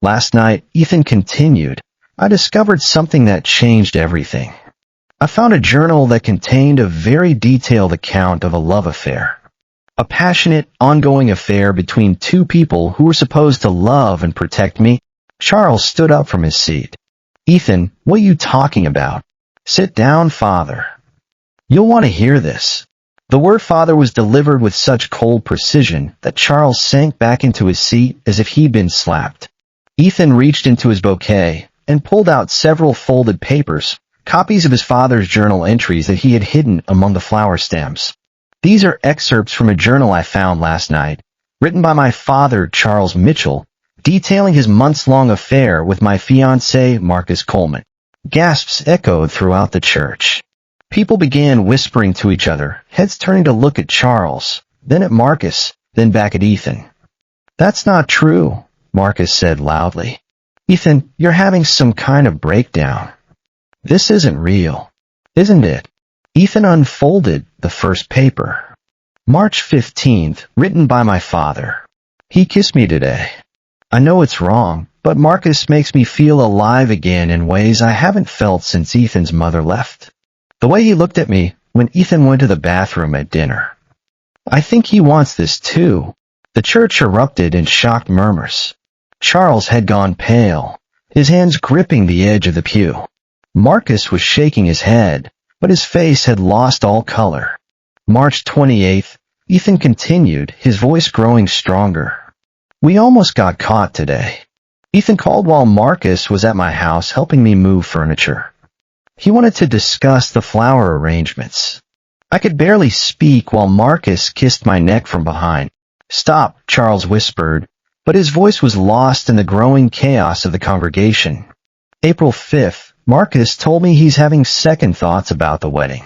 "Last night," Ethan continued, "I discovered something that changed everything. I found a journal that contained a very detailed account of a love affair. A passionate, ongoing affair between two people who were supposed to love and protect me." Charles stood up from his seat. "Ethan, what are you talking about?" "Sit down, Father. You'll want to hear this." The word "father" was delivered with such cold precision that Charles sank back into his seat as if he'd been slapped. Ethan reached into his bouquet and pulled out several folded papers, copies of his father's journal entries that he had hidden among the flower stems. "These are excerpts from a journal I found last night, written by my father, Charles Mitchell, detailing his months-long affair with my fiancé, Marcus Coleman." Gasps echoed throughout the church. People began whispering to each other, heads turning to look at Charles, then at Marcus, then back at Ethan. "That's not true," Marcus said loudly. "Ethan, you're having some kind of breakdown. This isn't real, isn't it?" Ethan unfolded the first paper. "March 15th, written by my father. He kissed me today. I know it's wrong, but Marcus makes me feel alive again in ways I haven't felt since Ethan's mother left. The way he looked at me when Ethan went to the bathroom at dinner. I think he wants this too." The church erupted in shocked murmurs. Charles had gone pale, his hands gripping the edge of the pew. Marcus was shaking his head, but his face had lost all color. "March 28th, Ethan continued, his voice growing stronger. We almost got caught today. Ethan called while Marcus was at my house helping me move furniture. He wanted to discuss the flower arrangements. I could barely speak while Marcus kissed my neck from behind. "Stop," Charles whispered, but his voice was lost in the growing chaos of the congregation. April 5th, Marcus told me he's having second thoughts about the wedding.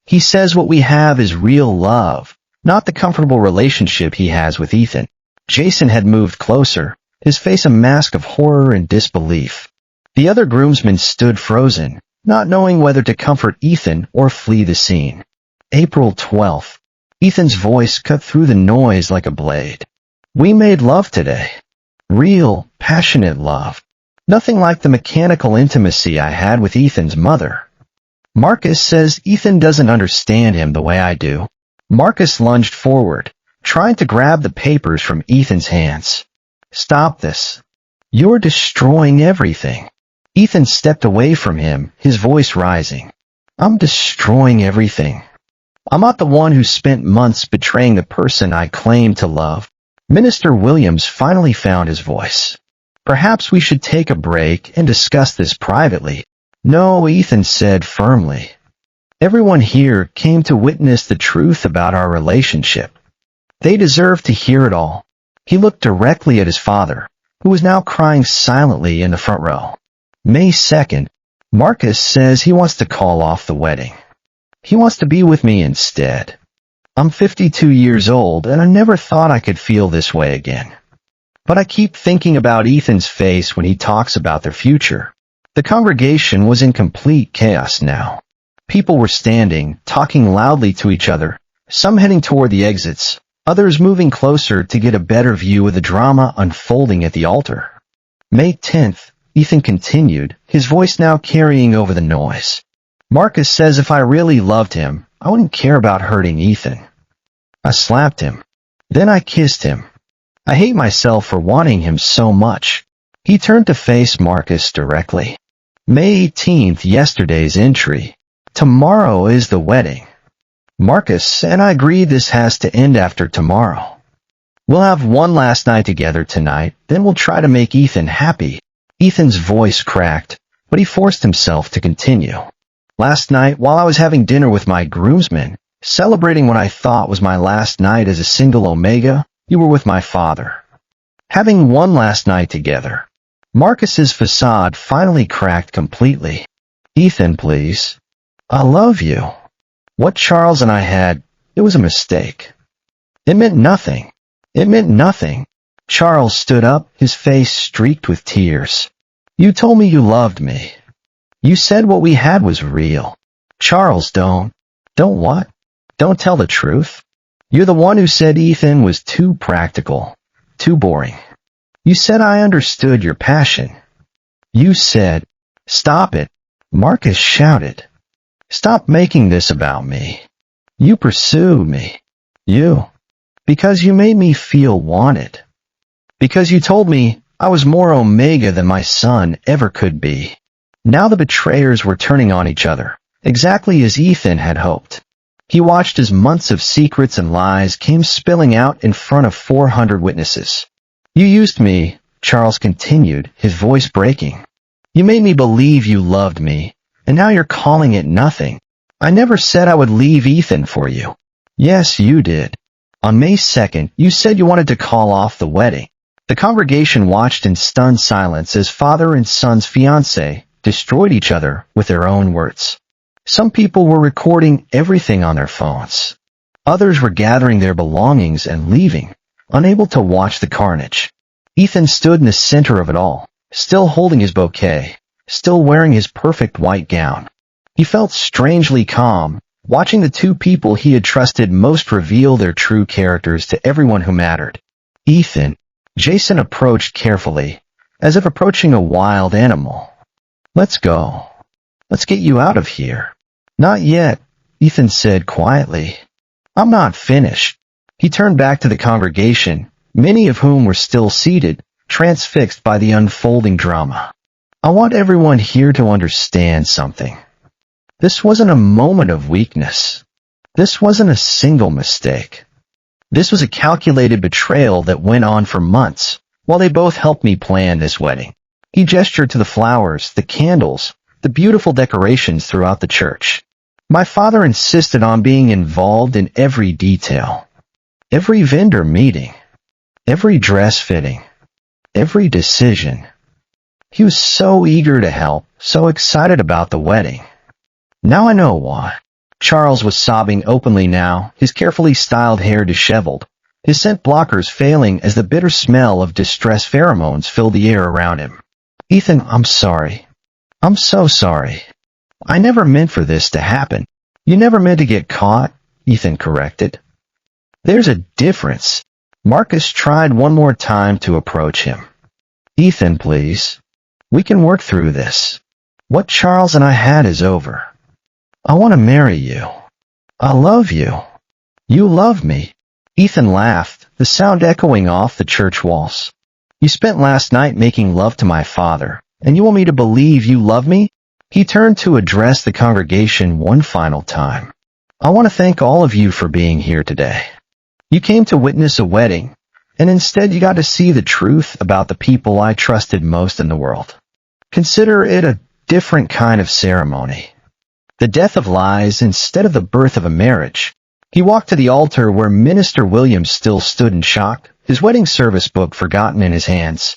He says what we have is real love, not the comfortable relationship he has with Ethan. Jason had moved closer, his face a mask of horror and disbelief. The other groomsmen stood frozen, not knowing whether to comfort Ethan or flee the scene. April 12th. Ethan's voice cut through the noise like a blade. "We made love today. Real, passionate love. Nothing like the mechanical intimacy I had with Ethan's mother. Marcus says Ethan doesn't understand him the way I do." Marcus lunged forward, trying to grab the papers from Ethan's hands. "Stop this. You're destroying everything." Ethan stepped away from him, his voice rising. "I'm destroying everything. I'm not the one who spent months betraying the person I claimed to love." Minister Williams finally found his voice. "Perhaps we should take a break and discuss this privately." "No," Ethan said firmly. "Everyone here came to witness the truth about our relationship. They deserve to hear it all." He looked directly at his father, who was now crying silently in the front row. May 2nd, Marcus says he wants to call off the wedding. He wants to be with me instead. I'm 52 years old, and I never thought I could feel this way again. But I keep thinking about Ethan's face when he talks about their future. The congregation was in complete chaos now. People were standing, talking loudly to each other, some heading toward the exits, others moving closer to get a better view of the drama unfolding at the altar. May 10th, Ethan continued, his voice now carrying over the noise. "Marcus says if I really loved him, I wouldn't care about hurting Ethan. I slapped him. Then I kissed him. I hate myself for wanting him so much." He turned to face Marcus directly. May 18th, yesterday's entry. Tomorrow is the wedding. Marcus and I agree this has to end after tomorrow. We'll have one last night together tonight, then we'll try to make Ethan happy. Ethan's voice cracked, but he forced himself to continue. Last night, while I was having dinner with my groomsmen, celebrating what I thought was my last night as a single Omega, you were with my father. Having one last night together. Marcus's facade finally cracked completely. Ethan, please. I love you. What Charles and I had, it was a mistake. It meant nothing. It meant nothing. Charles stood up, his face streaked with tears. You told me you loved me. You said what we had was real. Charles, don't what? Don't tell the truth. You're the one who said Ethan was too practical, too boring. You said I understood your passion. You said, stop it, Marcus shouted. Stop making this about me. You pursued me. Because you made me feel wanted. Because you told me I was more Omega than my son ever could be. Now the betrayers were turning on each other, exactly as Ethan had hoped. He watched as months of secrets and lies came spilling out in front of 400 witnesses. You used me, Charles continued, his voice breaking. You made me believe you loved me, and now you're calling it nothing. I never said I would leave Ethan for you. Yes, you did. On May 2nd, you said you wanted to call off the wedding. The congregation watched in stunned silence as father and son's fiancé destroyed each other with their own words. Some people were recording everything on their phones. Others were gathering their belongings and leaving, unable to watch the carnage. Ethan stood in the center of it all, still holding his bouquet, still wearing his perfect white gown. He felt strangely calm, watching the two people he had trusted most reveal their true characters to everyone who mattered. Ethan, Jason approached carefully, as if approaching a wild animal. Let's go. Let's get you out of here. Not yet, Ethan said quietly. I'm not finished. He turned back to the congregation, many of whom were still seated, transfixed by the unfolding drama. I want everyone here to understand something. This wasn't a moment of weakness. This wasn't a single mistake. This was a calculated betrayal that went on for months, while they both helped me plan this wedding. He gestured to the flowers, the candles, the beautiful decorations throughout the church. My father insisted on being involved in every detail. Every vendor meeting. Every dress fitting. Every decision. He was so eager to help, so excited about the wedding. Now I know why. Charles was sobbing openly now, his carefully styled hair disheveled, his scent blockers failing as the bitter smell of distress pheromones filled the air around him. Ethan, I'm sorry. I'm so sorry. I never meant for this to happen. You never meant to get caught, Ethan corrected. There's a difference. Marcus tried one more time to approach him. Ethan, please. We can work through this. What Charles and I had is over. I want to marry you. I love you. You love me. Ethan laughed, the sound echoing off the church walls. You spent last night making love to my father, and you want me to believe you love me? He turned to address the congregation one final time. I want to thank all of you for being here today. You came to witness a wedding, and instead you got to see the truth about the people I trusted most in the world. Consider it a different kind of ceremony. The death of lies instead of the birth of a marriage. He walked to the altar where Minister Williams still stood in shock, his wedding service book forgotten in his hands.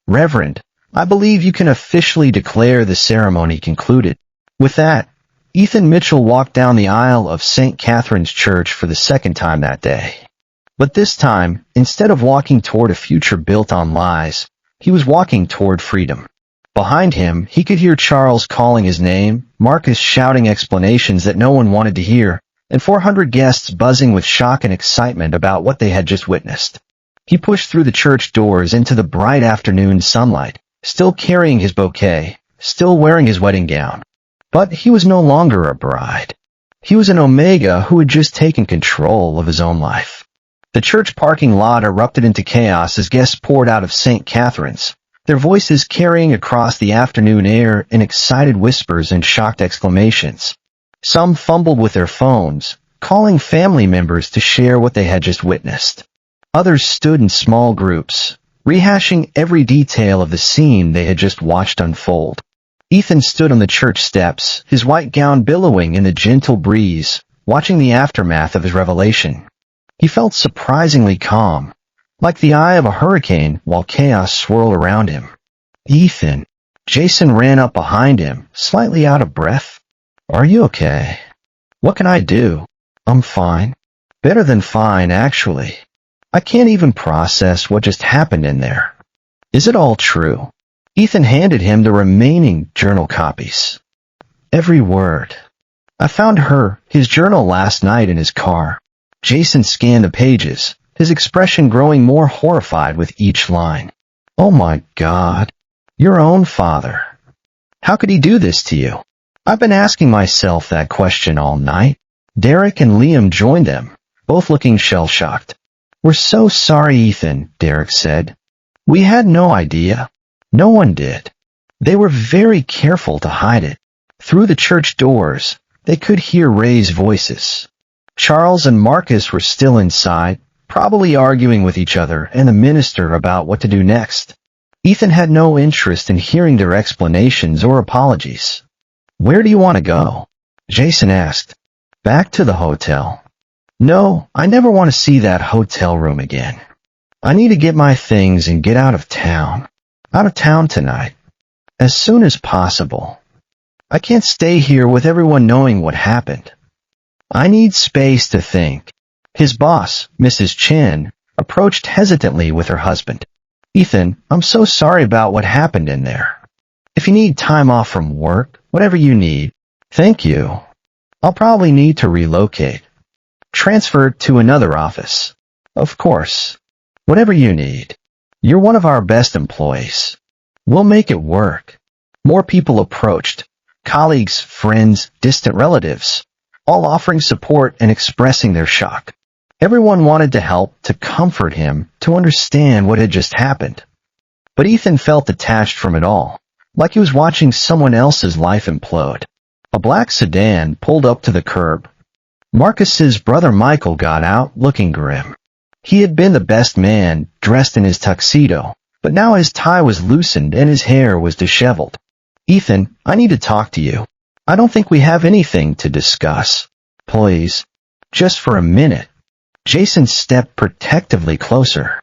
Reverend, I believe you can officially declare the ceremony concluded. With that, Ethan Mitchell walked down the aisle of St. Catherine's Church for the second time that day. But this time, instead of walking toward a future built on lies, he was walking toward freedom. Behind him, he could hear Charles calling his name, Marcus shouting explanations that no one wanted to hear, and 400 guests buzzing with shock and excitement about what they had just witnessed. He pushed through the church doors into the bright afternoon sunlight, still carrying his bouquet, still wearing his wedding gown. But he was no longer a bride. He was an Omega who had just taken control of his own life. The church parking lot erupted into chaos as guests poured out of St. Catherine's, their voices carrying across the afternoon air in excited whispers and shocked exclamations. Some fumbled with their phones, calling family members to share what they had just witnessed. Others stood in small groups, rehashing every detail of the scene they had just watched unfold. Ethan stood on the church steps, his white gown billowing in the gentle breeze, watching the aftermath of his revelation. He felt surprisingly calm, like the eye of a hurricane while chaos swirled around him. "Ethan," Jason ran up behind him, slightly out of breath. "Are you okay?" "What can I do?" "I'm fine. Better than fine, actually. I can't even process what just happened in there." "Is it all true?" Ethan handed him the remaining journal copies. "Every word. I found his journal last night in his car." Jason scanned the pages, his expression growing more horrified with each line. "Oh my God. Your own father. How could he do this to you?" "I've been asking myself that question all night." Derek and Liam joined them, both looking shell-shocked. "We're so sorry, Ethan," Derek said. "We had no idea. No one did." They were very careful to hide it. Through the church doors, they could hear Ray's voices. Charles and Marcus were still inside, probably arguing with each other and the minister about what to do next. Ethan had no interest in hearing their explanations or apologies. "Where do you want to go?" Jason asked. "Back to the hotel." "No, I never want to see that hotel room again. I need to get my things and get out of town. Out of town tonight. As soon as possible. I can't stay here with everyone knowing what happened. I need space to think." His boss, Mrs. Chen, approached hesitantly with her husband. "Ethan, I'm so sorry about what happened in there. If you need time off from work, whatever you need." "Thank you. I'll probably need to relocate. Transfer to another office." "Of course. Whatever you need. You're one of our best employees. We'll make it work." More people approached. Colleagues, friends, distant relatives, all offering support and expressing their shock. Everyone wanted to help, to comfort him, to understand what had just happened. But Ethan felt detached from it all, like he was watching someone else's life implode. A black sedan pulled up to the curb. Marcus's brother Michael got out, looking grim. He had been the best man, dressed in his tuxedo, but now his tie was loosened and his hair was disheveled. "Ethan, I need to talk to you. I don't think we have anything to discuss. Please, just for a minute." Jason stepped protectively closer.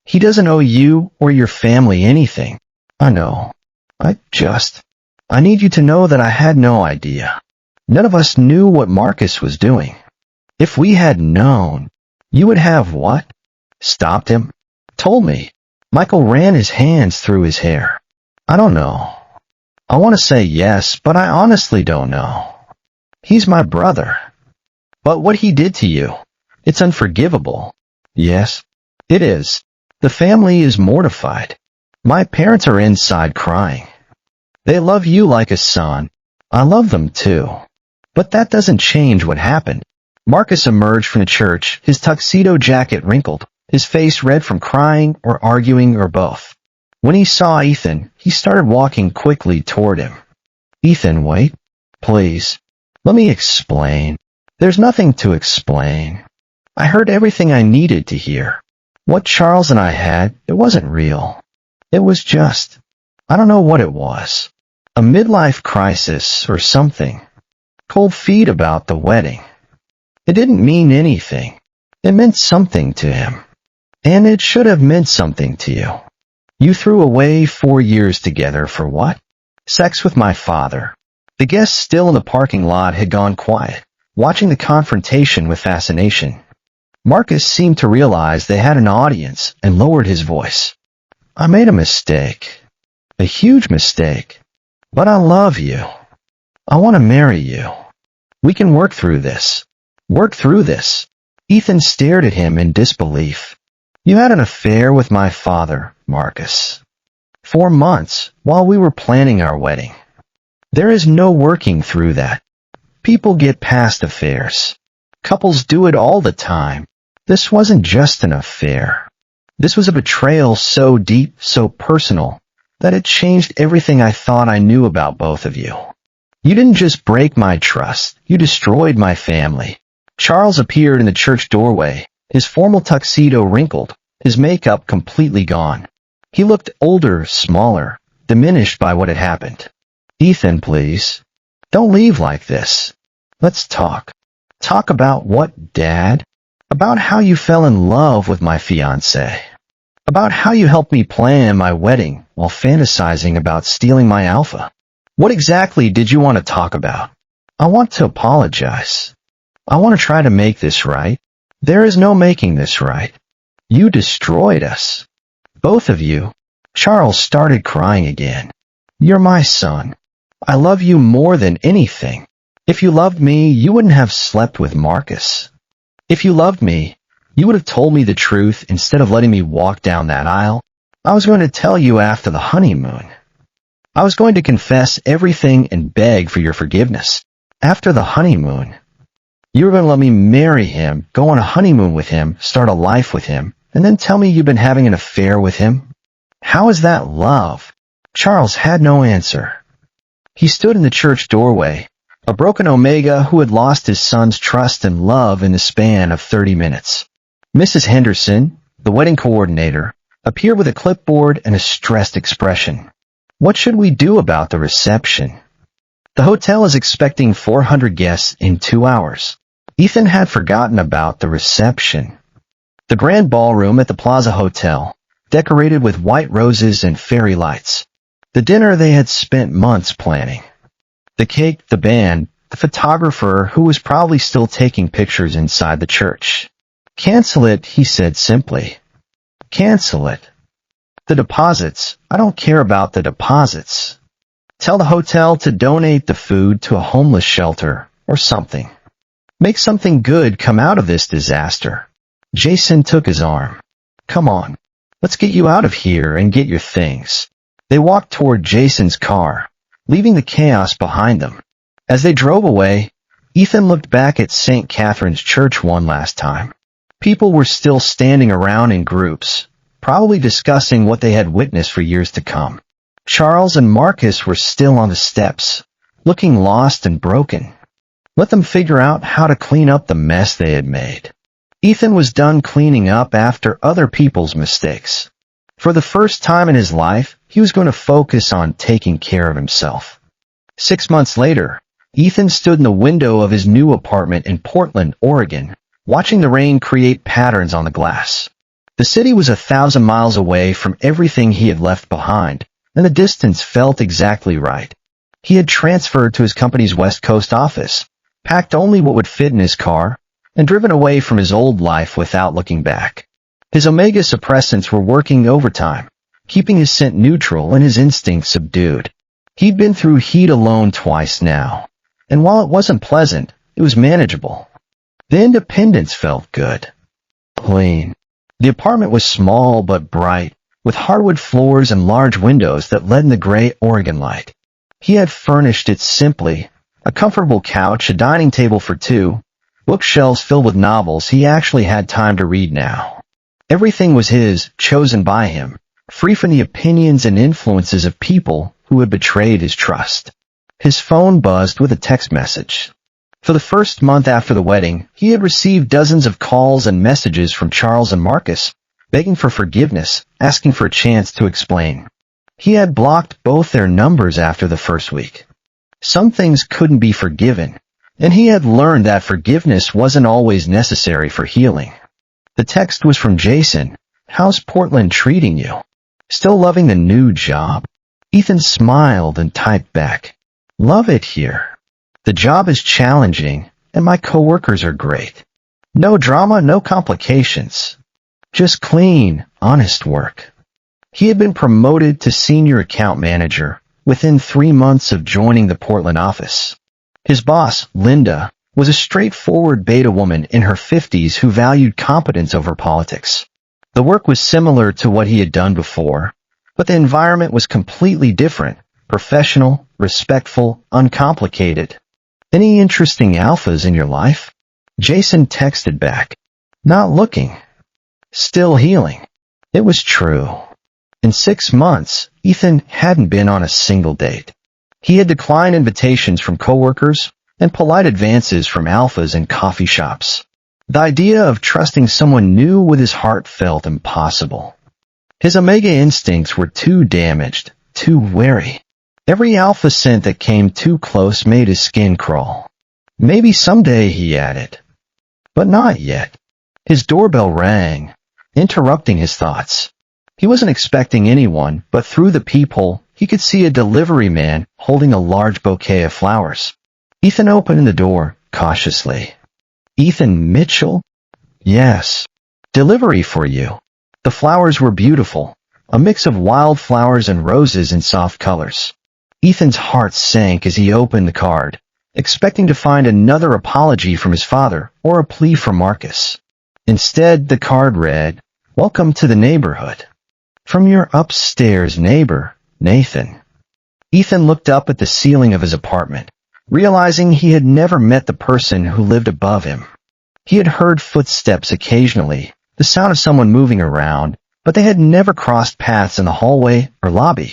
"He doesn't owe you or your family anything." "I know. I need you to know that I had no idea. None of us knew what Marcus was doing. If we had known..." "You would have what?" "Stopped him. Told me." Michael ran his hands through his hair. "I don't know. I want to say yes, but I honestly don't know. He's my brother. But what he did to you, it's unforgivable." "Yes, it is. The family is mortified. My parents are inside crying. They love you like a son. I love them too. But that doesn't change what happened." Marcus emerged from the church, his tuxedo jacket wrinkled, his face red from crying or arguing or both. When he saw Ethan, he started walking quickly toward him. "Ethan, wait. Please. Let me explain." "There's nothing to explain. I heard everything I needed to hear. What Charles and I had, it wasn't real. It was just, I don't know what it was. A midlife crisis or something. Cold feet about the wedding. It didn't mean anything. It meant something to him. And it should have meant something to you. You threw away 4 years together for what? Sex with my father." The guests still in the parking lot had gone quiet, watching the confrontation with fascination. Marcus seemed to realize they had an audience and lowered his voice. "I made a mistake. A huge mistake. But I love you. I want to marry you. We can work through this. Work through this." Ethan stared at him in disbelief. "You had an affair with my father, Marcus. 4 months while we were planning our wedding. There is no working through that. People get past affairs. Couples do it all the time. This wasn't just an affair. This was a betrayal so deep, so personal, that it changed everything I thought I knew about both of you. You didn't just break my trust, you destroyed my family. Charles appeared in the church doorway, his formal tuxedo wrinkled, his makeup completely gone. He looked older, smaller, diminished by what had happened. Ethan, please. Don't leave like this. Let's talk. Talk about what, Dad? About how you fell in love with my fiancé. About how you helped me plan my wedding while fantasizing about stealing my alpha. What exactly did you want to talk about? I want to apologize. I want to try to make this right. There is no making this right. You destroyed us. Both of you. Charles started crying again. You're my son. I love you more than anything. If you loved me, you wouldn't have slept with Marcus. If you loved me, you would have told me the truth instead of letting me walk down that aisle. I was going to tell you after the honeymoon. I was going to confess everything and beg for your forgiveness. After the honeymoon, you were going to let me marry him, go on a honeymoon with him, start a life with him, and then tell me you've been having an affair with him? How is that love? Charles had no answer. He stood in the church doorway, a broken Omega who had lost his son's trust and love in the span of 30 minutes. Mrs. Henderson, the wedding coordinator, appeared with a clipboard and a stressed expression. What should we do about the reception? The hotel is expecting 400 guests in 2 hours. Ethan had forgotten about the reception. The grand ballroom at the Plaza Hotel, decorated with white roses and fairy lights. The dinner they had spent months planning. The cake, the band, the photographer who was probably still taking pictures inside the church. Cancel it, he said simply. Cancel it. The deposits, I don't care about the deposits. Tell the hotel to donate the food to a homeless shelter or something. Make something good come out of this disaster. Jason took his arm. Come on, let's get you out of here and get your things. They walked toward Jason's car, leaving the chaos behind them. As they drove away, Ethan looked back at St. Catherine's Church one last time. People were still standing around in groups, probably discussing what they had witnessed for years to come. Charles and Marcus were still on the steps, looking lost and broken. Let them figure out how to clean up the mess they had made. Ethan was done cleaning up after other people's mistakes. For the first time in his life, he was going to focus on taking care of himself. 6 months later, Ethan stood in the window of his new apartment in Portland, Oregon, watching the rain create patterns on the glass. The city was 1,000 miles away from everything he had left behind, and the distance felt exactly right. He had transferred to his company's West Coast office, packed only what would fit in his car, and driven away from his old life without looking back. His Omega suppressants were working overtime, keeping his scent neutral and his instincts subdued. He'd been through heat alone twice now, and while it wasn't pleasant, it was manageable. The independence felt good. Clean. The apartment was small but bright, with hardwood floors and large windows that let in the gray Oregon light. He had furnished it simply, a comfortable couch, a dining table for two, bookshelves filled with novels he actually had time to read now. Everything was his, chosen by him, free from the opinions and influences of people who had betrayed his trust. His phone buzzed with a text message. For the first month after the wedding, he had received dozens of calls and messages from Charles and Marcus, begging for forgiveness, asking for a chance to explain. He had blocked both their numbers after the first week. Some things couldn't be forgiven, and he had learned that forgiveness wasn't always necessary for healing. The text was from Jason. How's Portland treating you? Still loving the new job? Ethan smiled and typed back. Love it here. The job is challenging, and my coworkers are great. No drama, no complications. Just clean, honest work. He had been promoted to senior account manager within 3 months of joining the Portland office. His boss, Linda, was a straightforward beta woman in her 50s who valued competence over politics. The work was similar to what he had done before, but the environment was completely different, professional, respectful, uncomplicated. Any interesting alphas in your life? Jason texted back. Not looking. Still healing. It was true. In 6 months, Ethan hadn't been on a single date. He had declined invitations from coworkers and polite advances from alphas in coffee shops. The idea of trusting someone new with his heart felt impossible. His omega instincts were too damaged, too wary. Every alpha scent that came too close made his skin crawl. Maybe someday, he added. But not yet. His doorbell rang, interrupting his thoughts. He wasn't expecting anyone, but through the peephole, he could see a delivery man holding a large bouquet of flowers. Ethan opened the door cautiously. Ethan Mitchell? Yes. Delivery for you. The flowers were beautiful, a mix of wildflowers and roses in soft colors. Ethan's heart sank as he opened the card, expecting to find another apology from his father or a plea from Marcus. Instead, the card read, "Welcome to the neighborhood. From your upstairs neighbor, Nathan." Ethan looked up at the ceiling of his apartment, realizing he had never met the person who lived above him. He had heard footsteps occasionally, the sound of someone moving around, but they had never crossed paths in the hallway or lobby.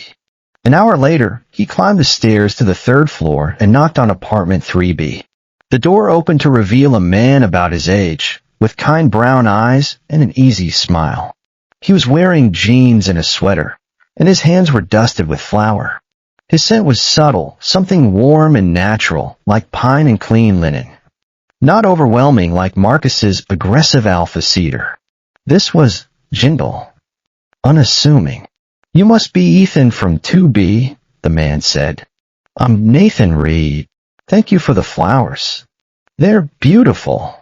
An hour later, he climbed the stairs to the 3rd floor and knocked on apartment 3B. The door opened to reveal a man about his age, with kind brown eyes and an easy smile. He was wearing jeans and a sweater, and his hands were dusted with flour. His scent was subtle, something warm and natural, like pine and clean linen. Not overwhelming like Marcus's aggressive alpha cedar. This was gentle, unassuming. "You must be Ethan from 2B, the man said. "I'm Nathan Reed. Thank you for the flowers. They're beautiful.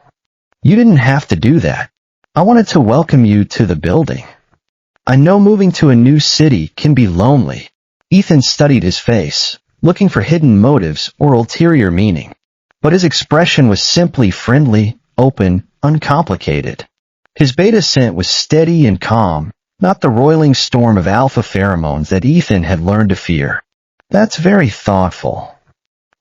You didn't have to do that. I wanted to welcome you to the building. I know moving to a new city can be lonely." Ethan studied his face, looking for hidden motives or ulterior meaning. But his expression was simply friendly, open, uncomplicated. His beta scent was steady and calm, not the roiling storm of alpha pheromones that Ethan had learned to fear. "That's very thoughtful.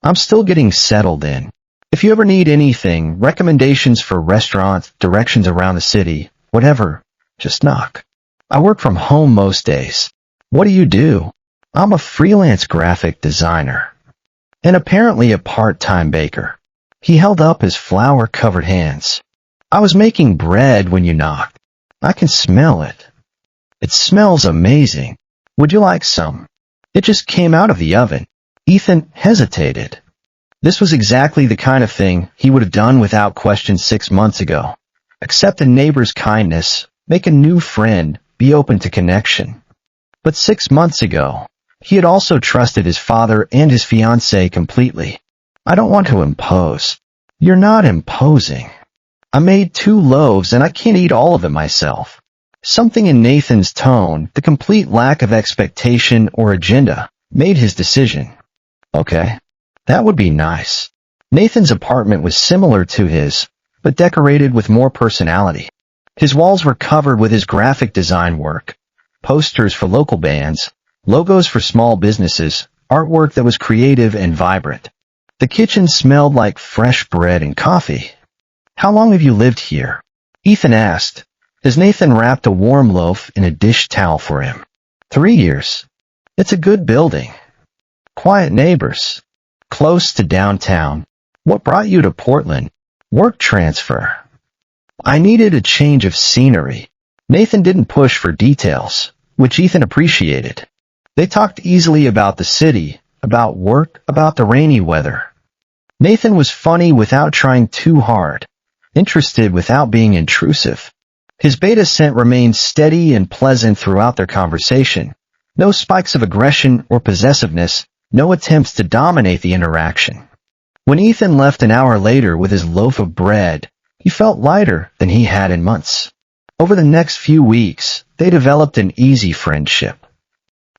I'm still getting settled in. If you ever need anything, recommendations for restaurants, directions around the city, whatever, just knock. I work from home most days." "What do you do?" "I'm a freelance graphic designer. And apparently a part-time baker." He held up his flour-covered hands. "I was making bread when you knocked. I can smell it. It smells amazing. Would you like some?" "It just came out of the oven." Ethan hesitated. This was exactly the kind of thing he would have done without question 6 months ago. Accept a neighbor's kindness, make a new friend, be open to connection. But 6 months ago, he had also trusted his father and his fiancé completely. "I don't want to impose." "You're not imposing. I made 2 loaves and I can't eat all of it myself." Something in Nathan's tone, the complete lack of expectation or agenda, made his decision. "Okay, that would be nice." Nathan's apartment was similar to his, but decorated with more personality. His walls were covered with his graphic design work, posters for local bands, logos for small businesses, artwork that was creative and vibrant. The kitchen smelled like fresh bread and coffee. "How long have you lived here?" Ethan asked, as Nathan wrapped a warm loaf in a dish towel for him. 3 years. It's a good building. Quiet neighbors. Close to downtown. What brought you to Portland? Work transfer. I needed a change of scenery. Nathan didn't push for details, which Ethan appreciated. They talked easily about the city, about work, about the rainy weather. Nathan was funny without trying too hard, interested without being intrusive. His beta scent remained steady and pleasant throughout their conversation. No spikes of aggression or possessiveness, no attempts to dominate the interaction. When Ethan left an hour later with his loaf of bread, he felt lighter than he had in months. Over the next few weeks, they developed an easy friendship.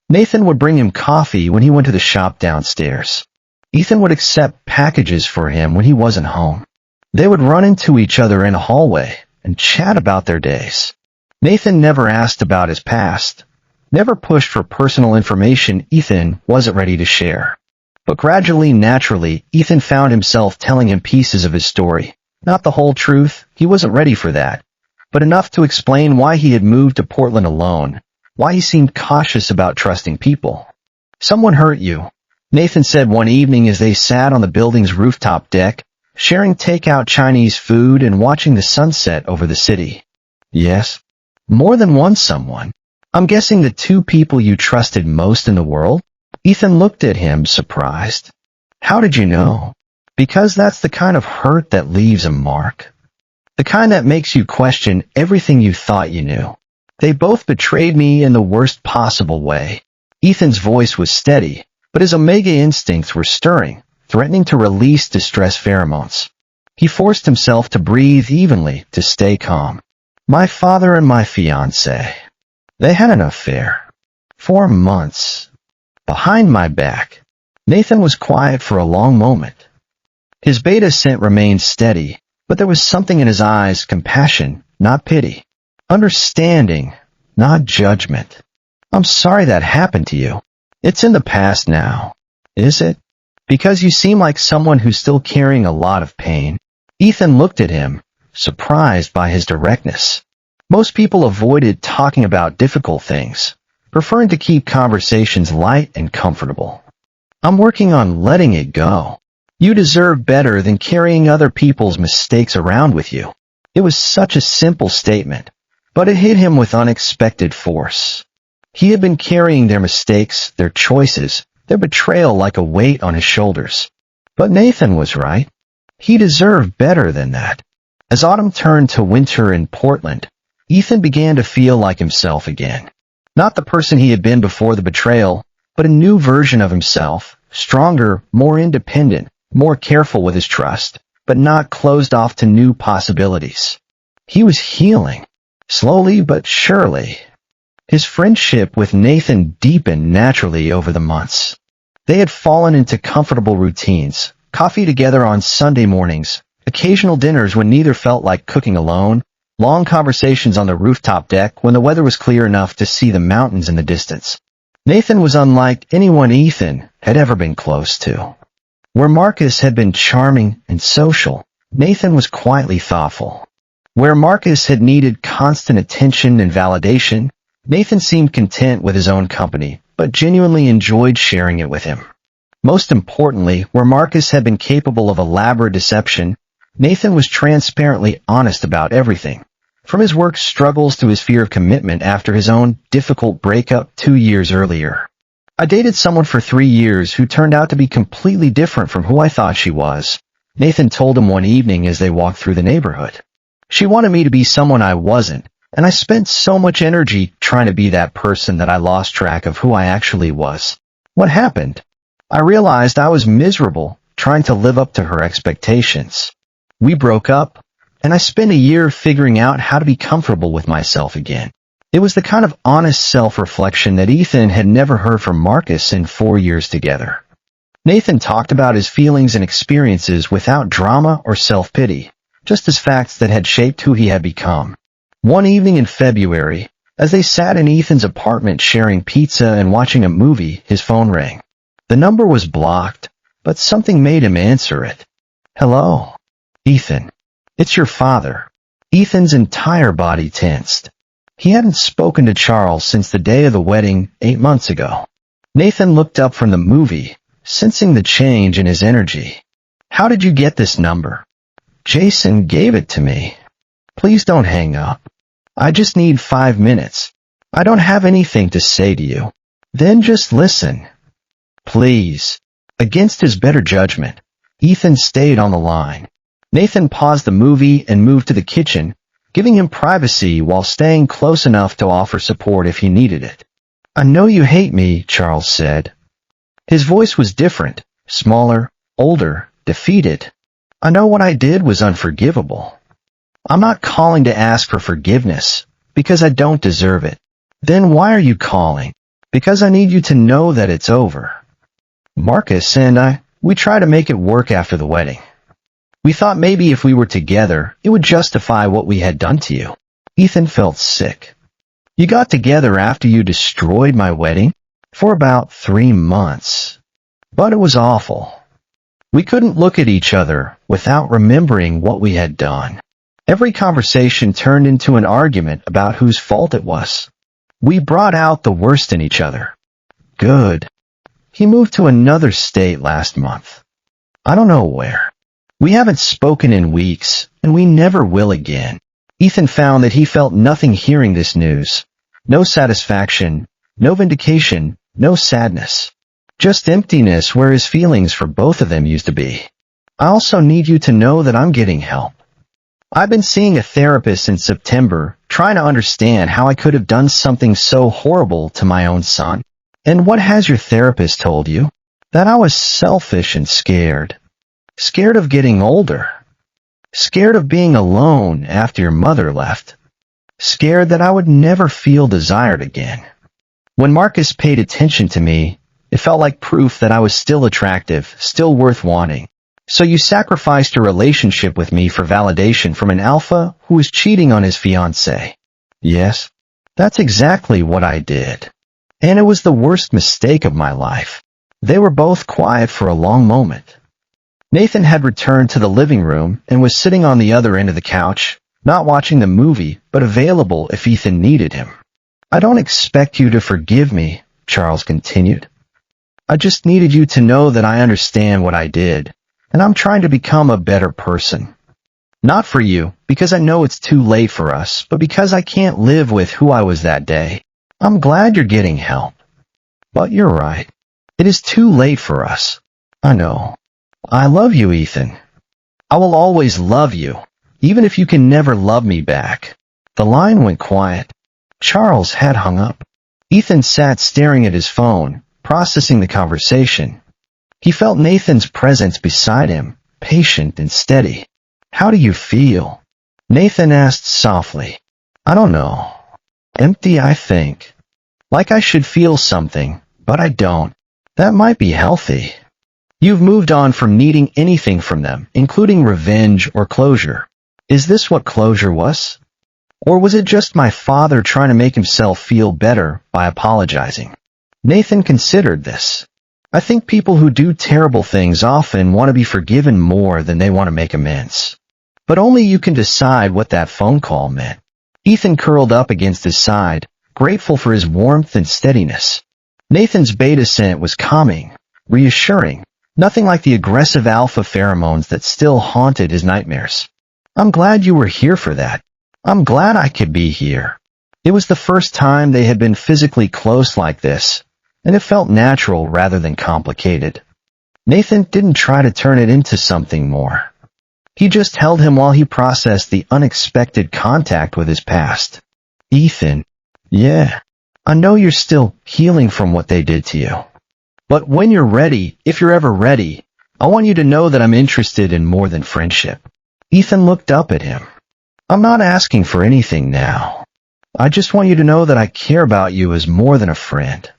Nathan would bring him coffee when he went to the shop downstairs. Ethan would accept packages for him when he wasn't home. They would run into each other in a hallway and chat about their days. Nathan never asked about his past, never pushed for personal information Ethan wasn't ready to share. But gradually, naturally, Ethan found himself telling him pieces of his story. Not the whole truth, he wasn't ready for that, but enough to explain why he had moved to Portland alone, why he seemed cautious about trusting people. "Someone hurt you," Nathan said one evening as they sat on the building's rooftop deck, sharing takeout Chinese food and watching the sunset over the city. "Yes. More than one someone. I'm guessing the two people you trusted most in the world?" Ethan looked at him, surprised. "How did you know?" "Because that's the kind of hurt that leaves a mark. The kind that makes you question everything you thought you knew. They both betrayed me in the worst possible way." Ethan's voice was steady, but his omega instincts were stirring, threatening to release distress pheromones. He forced himself to breathe evenly to stay calm. "My father and my fiancé. They had an affair. 4 months. Behind my back." Nathan was quiet for a long moment. His beta scent remained steady, but there was something in his eyes, compassion, not pity. Understanding, not judgment. "I'm sorry that happened to you. It's in the past now." "Is it? Because you seem like someone who's still carrying a lot of pain." Ethan looked at him, surprised by his directness. Most people avoided talking about difficult things, preferring to keep conversations light and comfortable. "I'm working on letting it go. You deserve better than carrying other people's mistakes around with you." It was such a simple statement, but it hit him with unexpected force. He had been carrying their mistakes, their choices, their betrayal like a weight on his shoulders. But Nathan was right. He deserved better than that. As autumn turned to winter in Portland, Ethan began to feel like himself again. Not the person he had been before the betrayal, but a new version of himself, stronger, more independent, more careful with his trust, but not closed off to new possibilities. He was healing, slowly but surely. His friendship with Nathan deepened naturally over the months. They had fallen into comfortable routines, coffee together on Sunday mornings, occasional dinners when neither felt like cooking alone, long conversations on the rooftop deck when the weather was clear enough to see the mountains in the distance. Nathan was unlike anyone Ethan had ever been close to. Where Marcus had been charming and social, Nathan was quietly thoughtful. Where Marcus had needed constant attention and validation, Nathan seemed content with his own company, but genuinely enjoyed sharing it with him. Most importantly, where Marcus had been capable of elaborate deception, Nathan was transparently honest about everything, from his work struggles to his fear of commitment after his own difficult breakup 2 years earlier. "I dated someone for 3 years who turned out to be completely different from who I thought she was," Nathan told him one evening as they walked through the neighborhood. "She wanted me to be someone I wasn't, and I spent so much energy trying to be that person that I lost track of who I actually was. What happened? I realized I was miserable trying to live up to her expectations. We broke up, and I spent a year figuring out how to be comfortable with myself again." It was the kind of honest self-reflection that Ethan had never heard from Marcus in 4 years together. Nathan talked about his feelings and experiences without drama or self-pity, just as facts that had shaped who he had become. One evening in February, as they sat in Ethan's apartment sharing pizza and watching a movie, his phone rang. The number was blocked, but something made him answer it. "Hello, Ethan. It's your father." Ethan's entire body tensed. He hadn't spoken to Charles since the day of the wedding 8 months ago. Nathan looked up from the movie, sensing the change in his energy. "How did you get this number?" "Jason gave it to me." "Please don't hang up. I just need 5 minutes. I don't have anything to say to you." "Then just listen. Please." Against his better judgment, Ethan stayed on the line. Nathan paused the movie and moved to the kitchen, giving him privacy while staying close enough to offer support if he needed it. "I know you hate me," Charles said. His voice was different, smaller, older, defeated. "I know what I did was unforgivable. I'm not calling to ask for forgiveness, because I don't deserve it." "Then why are you calling?" "Because I need you to know that it's over. Marcus and we tried to make it work after the wedding. We thought maybe if we were together, it would justify what we had done to you." Ethan felt sick. "You got together after you destroyed my wedding?" "For about 3 months. But it was awful. We couldn't look at each other without remembering what we had done. Every conversation turned into an argument about whose fault it was. We brought out the worst in each other. Good. He moved to another state last month. I don't know where. We haven't spoken in weeks, and we never will again. Ethan found that he felt nothing hearing this news. No satisfaction, no vindication, no sadness. Just emptiness where his feelings for both of them used to be. I also need you to know that I'm getting help. I've been seeing a therapist in September, trying to understand how I could have done something so horrible to my own son. And what has your therapist told you? That I was selfish and scared. Scared of getting older. Scared of being alone after your mother left. Scared that I would never feel desired again. When Marcus paid attention to me, it felt like proof that I was still attractive, still worth wanting. So you sacrificed a relationship with me for validation from an alpha who was cheating on his fiancé. Yes, that's exactly what I did. And it was the worst mistake of my life. They were both quiet for a long moment. Nathan had returned to the living room and was sitting on the other end of the couch, not watching the movie, but available if Ethan needed him. I don't expect you to forgive me, Charles continued. I just needed you to know that I understand what I did, and I'm trying to become a better person. Not for you, because I know it's too late for us, but because I can't live with who I was that day. I'm glad you're getting help. But you're right. It is too late for us. I know. I love you, Ethan. I will always love you, even if you can never love me back. The line went quiet. Charles had hung up. Ethan sat staring at his phone, processing the conversation. He felt Nathan's presence beside him, patient and steady. How do you feel? Nathan asked softly. I don't know. Empty, I think. Like I should feel something, but I don't. That might be healthy. You've moved on from needing anything from them, including revenge or closure. Is this what closure was? Or was it just my father trying to make himself feel better by apologizing? Nathan considered this. I think people who do terrible things often want to be forgiven more than they want to make amends. But only you can decide what that phone call meant. Ethan curled up against his side, grateful for his warmth and steadiness. Nathan's beta scent was calming, reassuring, nothing like the aggressive alpha pheromones that still haunted his nightmares. I'm glad you were here for that. I'm glad I could be here. It was the first time they had been physically close like this, and it felt natural rather than complicated. Nathan didn't try to turn it into something more. He just held him while he processed the unexpected contact with his past. Ethan, yeah, I know you're still healing from what they did to you. But when you're ready, if you're ever ready, I want you to know that I'm interested in more than friendship. Ethan looked up at him. I'm not asking for anything now. I just want you to know that I care about you as more than a friend.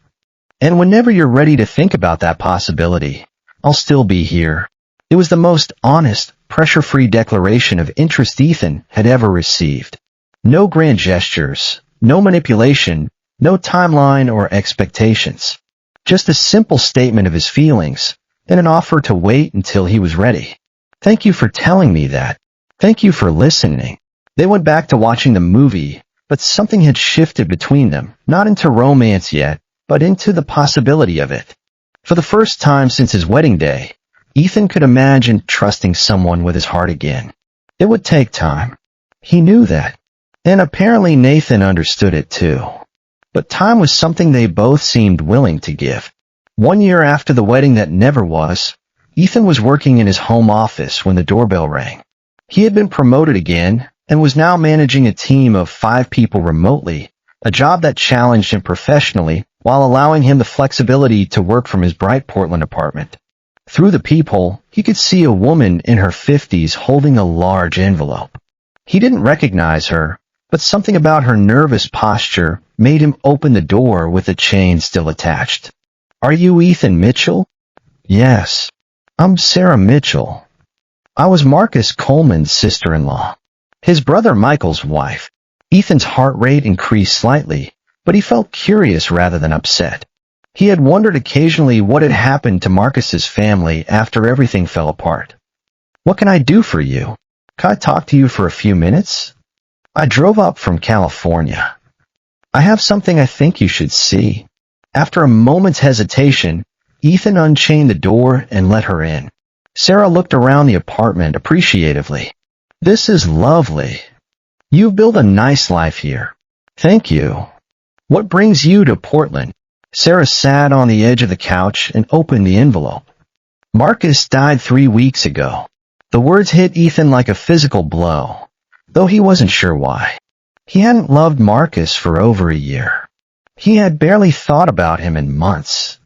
And whenever you're ready to think about that possibility, I'll still be here. It was the most honest, pressure-free declaration of interest Ethan had ever received. No grand gestures, no manipulation, no timeline or expectations. Just a simple statement of his feelings, and an offer to wait until he was ready. Thank you for telling me that. Thank you for listening. They went back to watching the movie, but something had shifted between them, not into romance yet, but into the possibility of it. For the first time since his wedding day, Ethan could imagine trusting someone with his heart again. It would take time. He knew that. And apparently Nathan understood it too. But time was something they both seemed willing to give. 1 year after the wedding that never was, Ethan was working in his home office when the doorbell rang. He had been promoted again and was now managing a team of 5 people remotely, a job that challenged him professionally while allowing him the flexibility to work from his bright Portland apartment. Through the peephole, he could see a woman in her 50s holding a large envelope. He didn't recognize her, but something about her nervous posture made him open the door with the chain still attached. Are you Ethan Mitchell? Yes. I'm Sarah Mitchell. I was Marcus Coleman's sister-in-law. His brother Michael's wife. Ethan's heart rate increased slightly, but he felt curious rather than upset. He had wondered occasionally what had happened to Marcus's family after everything fell apart. What can I do for you? Can I talk to you for a few minutes? I drove up from California. I have something I think you should see." After a moment's hesitation, Ethan unchained the door and let her in. Sarah looked around the apartment appreciatively. "This is lovely. You've built a nice life here." "Thank you. What brings you to Portland?" Sarah sat on the edge of the couch and opened the envelope. "Marcus died 3 weeks ago." The words hit Ethan like a physical blow, though he wasn't sure why. He hadn't loved Marcus for over a year. He had barely thought about him in months.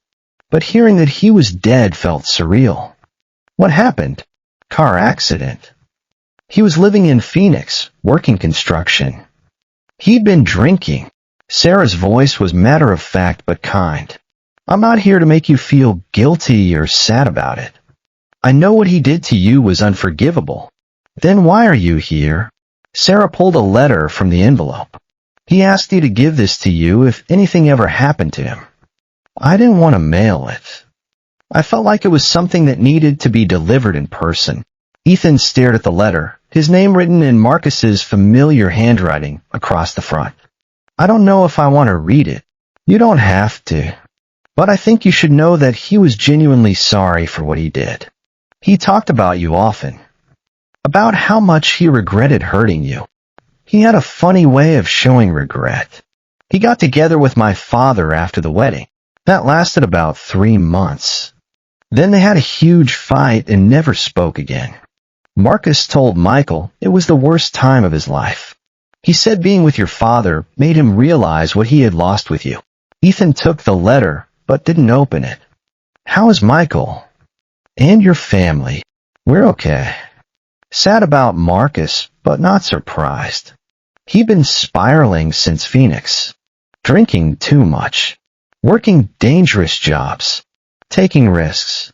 But hearing that he was dead felt surreal. What happened? Car accident. He was living in Phoenix, working construction. He'd been drinking. Sarah's voice was matter-of-fact but kind. "I'm not here to make you feel guilty or sad about it. I know what he did to you was unforgivable. Then why are you here?" Sarah pulled a letter from the envelope. "He asked you to give this to you if anything ever happened to him. I didn't want to mail it. I felt like it was something that needed to be delivered in person." Ethan stared at the letter, his name written in Marcus's familiar handwriting across the front. "I don't know if I want to read it." "You don't have to. But I think you should know that he was genuinely sorry for what he did. He talked about you often. About how much he regretted hurting you. He had a funny way of showing regret. He got together with my father after the wedding. That lasted about 3 months. Then they had a huge fight and never spoke again. Marcus told Michael it was the worst time of his life. He said being with your father made him realize what he had lost with you." Ethan took the letter, but didn't open it. "How is Michael? And your family?" "We're okay. Sad about Marcus, but not surprised. He'd been spiraling since Phoenix. Drinking too much. Working dangerous jobs. Taking risks.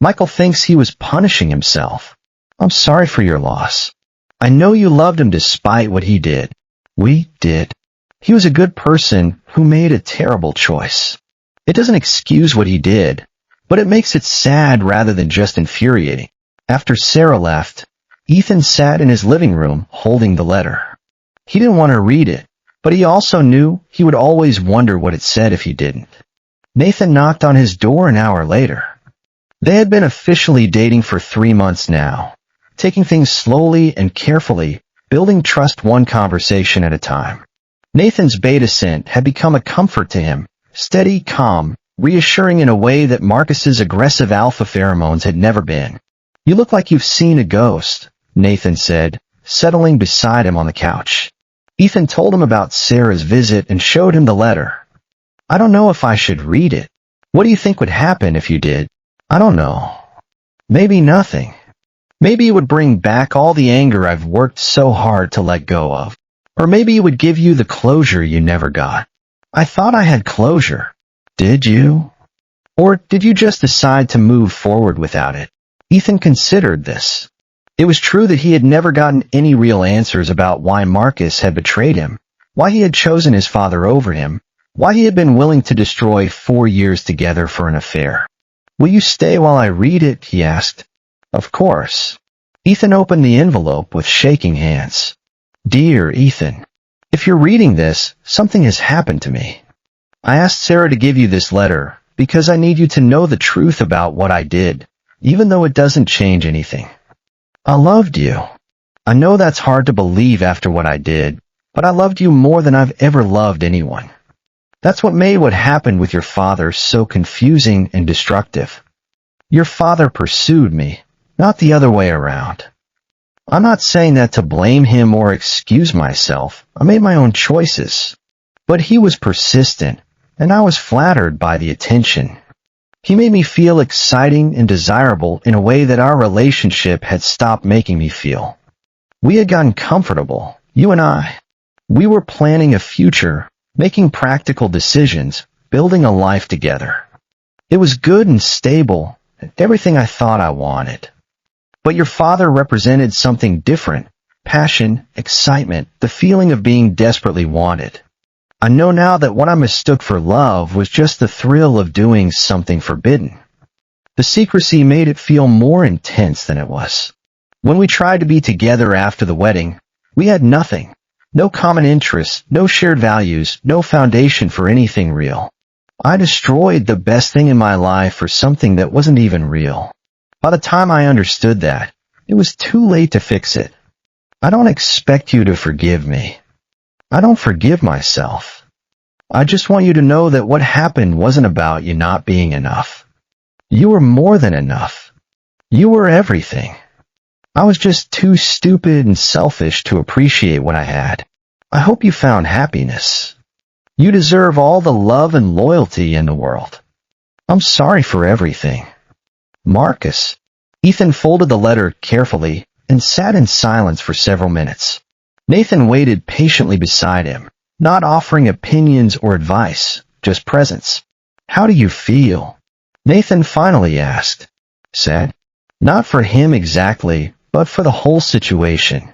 Michael thinks he was punishing himself. I'm sorry for your loss. I know you loved him despite what he did. We did. He was a good person who made a terrible choice. It doesn't excuse what he did, but it makes it sad rather than just infuriating." After Sarah left, Ethan sat in his living room holding the letter. He didn't want to read it, but he also knew he would always wonder what it said if he didn't. Nathan knocked on his door an hour later. They had been officially dating for 3 months now, taking things slowly and carefully, building trust one conversation at a time. Nathan's beta scent had become a comfort to him, steady, calm, reassuring in a way that Marcus's aggressive alpha pheromones had never been. "You look like you've seen a ghost," Nathan said, settling beside him on the couch. Ethan told him about Sarah's visit and showed him the letter. "I don't know if I should read it. What do you think would happen if you did?" "I don't know. Maybe nothing. Maybe it would bring back all the anger I've worked so hard to let go of. Or maybe it would give you the closure you never got." "I thought I had closure." "Did you? Or did you just decide to move forward without it?" Ethan considered this. It was true that he had never gotten any real answers about why Marcus had betrayed him, why he had chosen his father over him, why he had been willing to destroy 4 years together for an affair. "Will you stay while I read it?" he asked. "Of course." Ethan opened the envelope with shaking hands. "Dear Ethan, if you're reading this, something has happened to me. I asked Sarah to give you this letter because I need you to know the truth about what I did, even though it doesn't change anything. I loved you. I know that's hard to believe after what I did, but I loved you more than I've ever loved anyone. That's what made what happened with your father so confusing and destructive. Your father pursued me, not the other way around. I'm not saying that to blame him or excuse myself. I made my own choices. But he was persistent, and I was flattered by the attention. He made me feel exciting and desirable in a way that our relationship had stopped making me feel. We had gotten comfortable, you and I. We were planning a future, making practical decisions, building a life together. It was good and stable, and everything I thought I wanted. But your father represented something different, passion, excitement, the feeling of being desperately wanted. I know now that what I mistook for love was just the thrill of doing something forbidden. The secrecy made it feel more intense than it was. When we tried to be together after the wedding, we had nothing. No common interests, no shared values, no foundation for anything real. I destroyed the best thing in my life for something that wasn't even real. By the time I understood that, it was too late to fix it. I don't expect you to forgive me. I don't forgive myself. I just want you to know that what happened wasn't about you not being enough. You were more than enough. You were everything. I was just too stupid and selfish to appreciate what I had. I hope you found happiness. You deserve all the love and loyalty in the world. I'm sorry for everything. Marcus. Ethan folded the letter carefully and sat in silence for several minutes. Nathan waited patiently beside him, not offering opinions or advice, just presence. How do you feel? Nathan finally asked. Sad? Not for him exactly, but for the whole situation.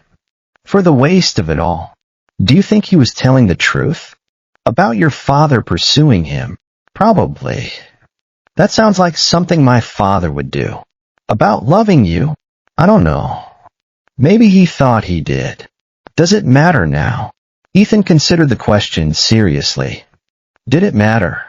For the waste of it all. Do you think he was telling the truth? About your father pursuing him? Probably. That sounds like something my father would do. About loving you? I don't know. Maybe he thought he did. Does it matter now? Ethan considered the question seriously. Did it matter?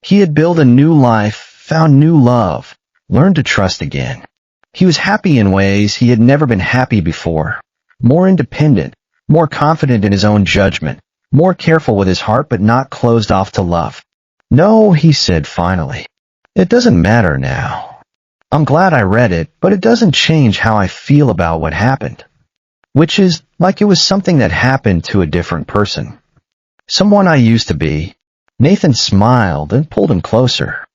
He had built a new life, found new love, learned to trust again. He was happy in ways he had never been happy before. More independent, more confident in his own judgment, more careful with his heart but not closed off to love. No, he said finally. It doesn't matter now. I'm glad I read it, but it doesn't change how I feel about what happened. Which is, like it was something that happened to a different person. Someone I used to be. Nathan smiled and pulled him closer.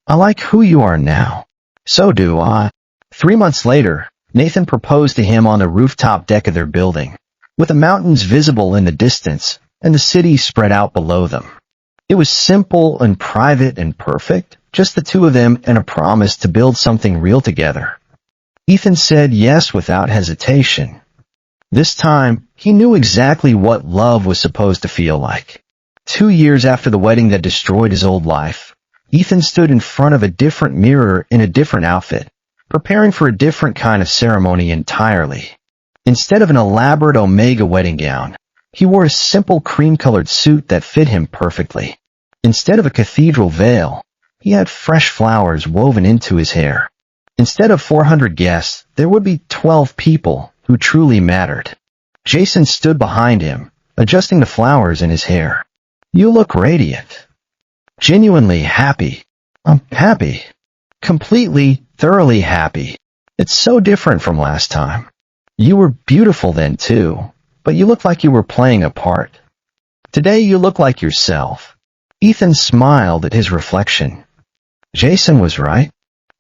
I like who you are now. So do I. 3 months later, Nathan proposed to him on the rooftop deck of their building, with the mountains visible in the distance and the city spread out below them. It was simple and private and perfect, just the two of them and a promise to build something real together. Ethan said yes without hesitation. This time, he knew exactly what love was supposed to feel like. 2 years after the wedding that destroyed his old life, Ethan stood in front of a different mirror in a different outfit, preparing for a different kind of ceremony entirely. Instead of an elaborate Omega wedding gown, he wore a simple cream-colored suit that fit him perfectly. Instead of a cathedral veil, he had fresh flowers woven into his hair. Instead of 400 guests, there would be 12 people who truly mattered. Jason stood behind him, adjusting the flowers in his hair. You look radiant. Genuinely happy. I'm happy. Completely, thoroughly happy. It's so different from last time. You were beautiful then too, but you looked like you were playing a part. Today you look like yourself. Ethan smiled at his reflection. Jason was right.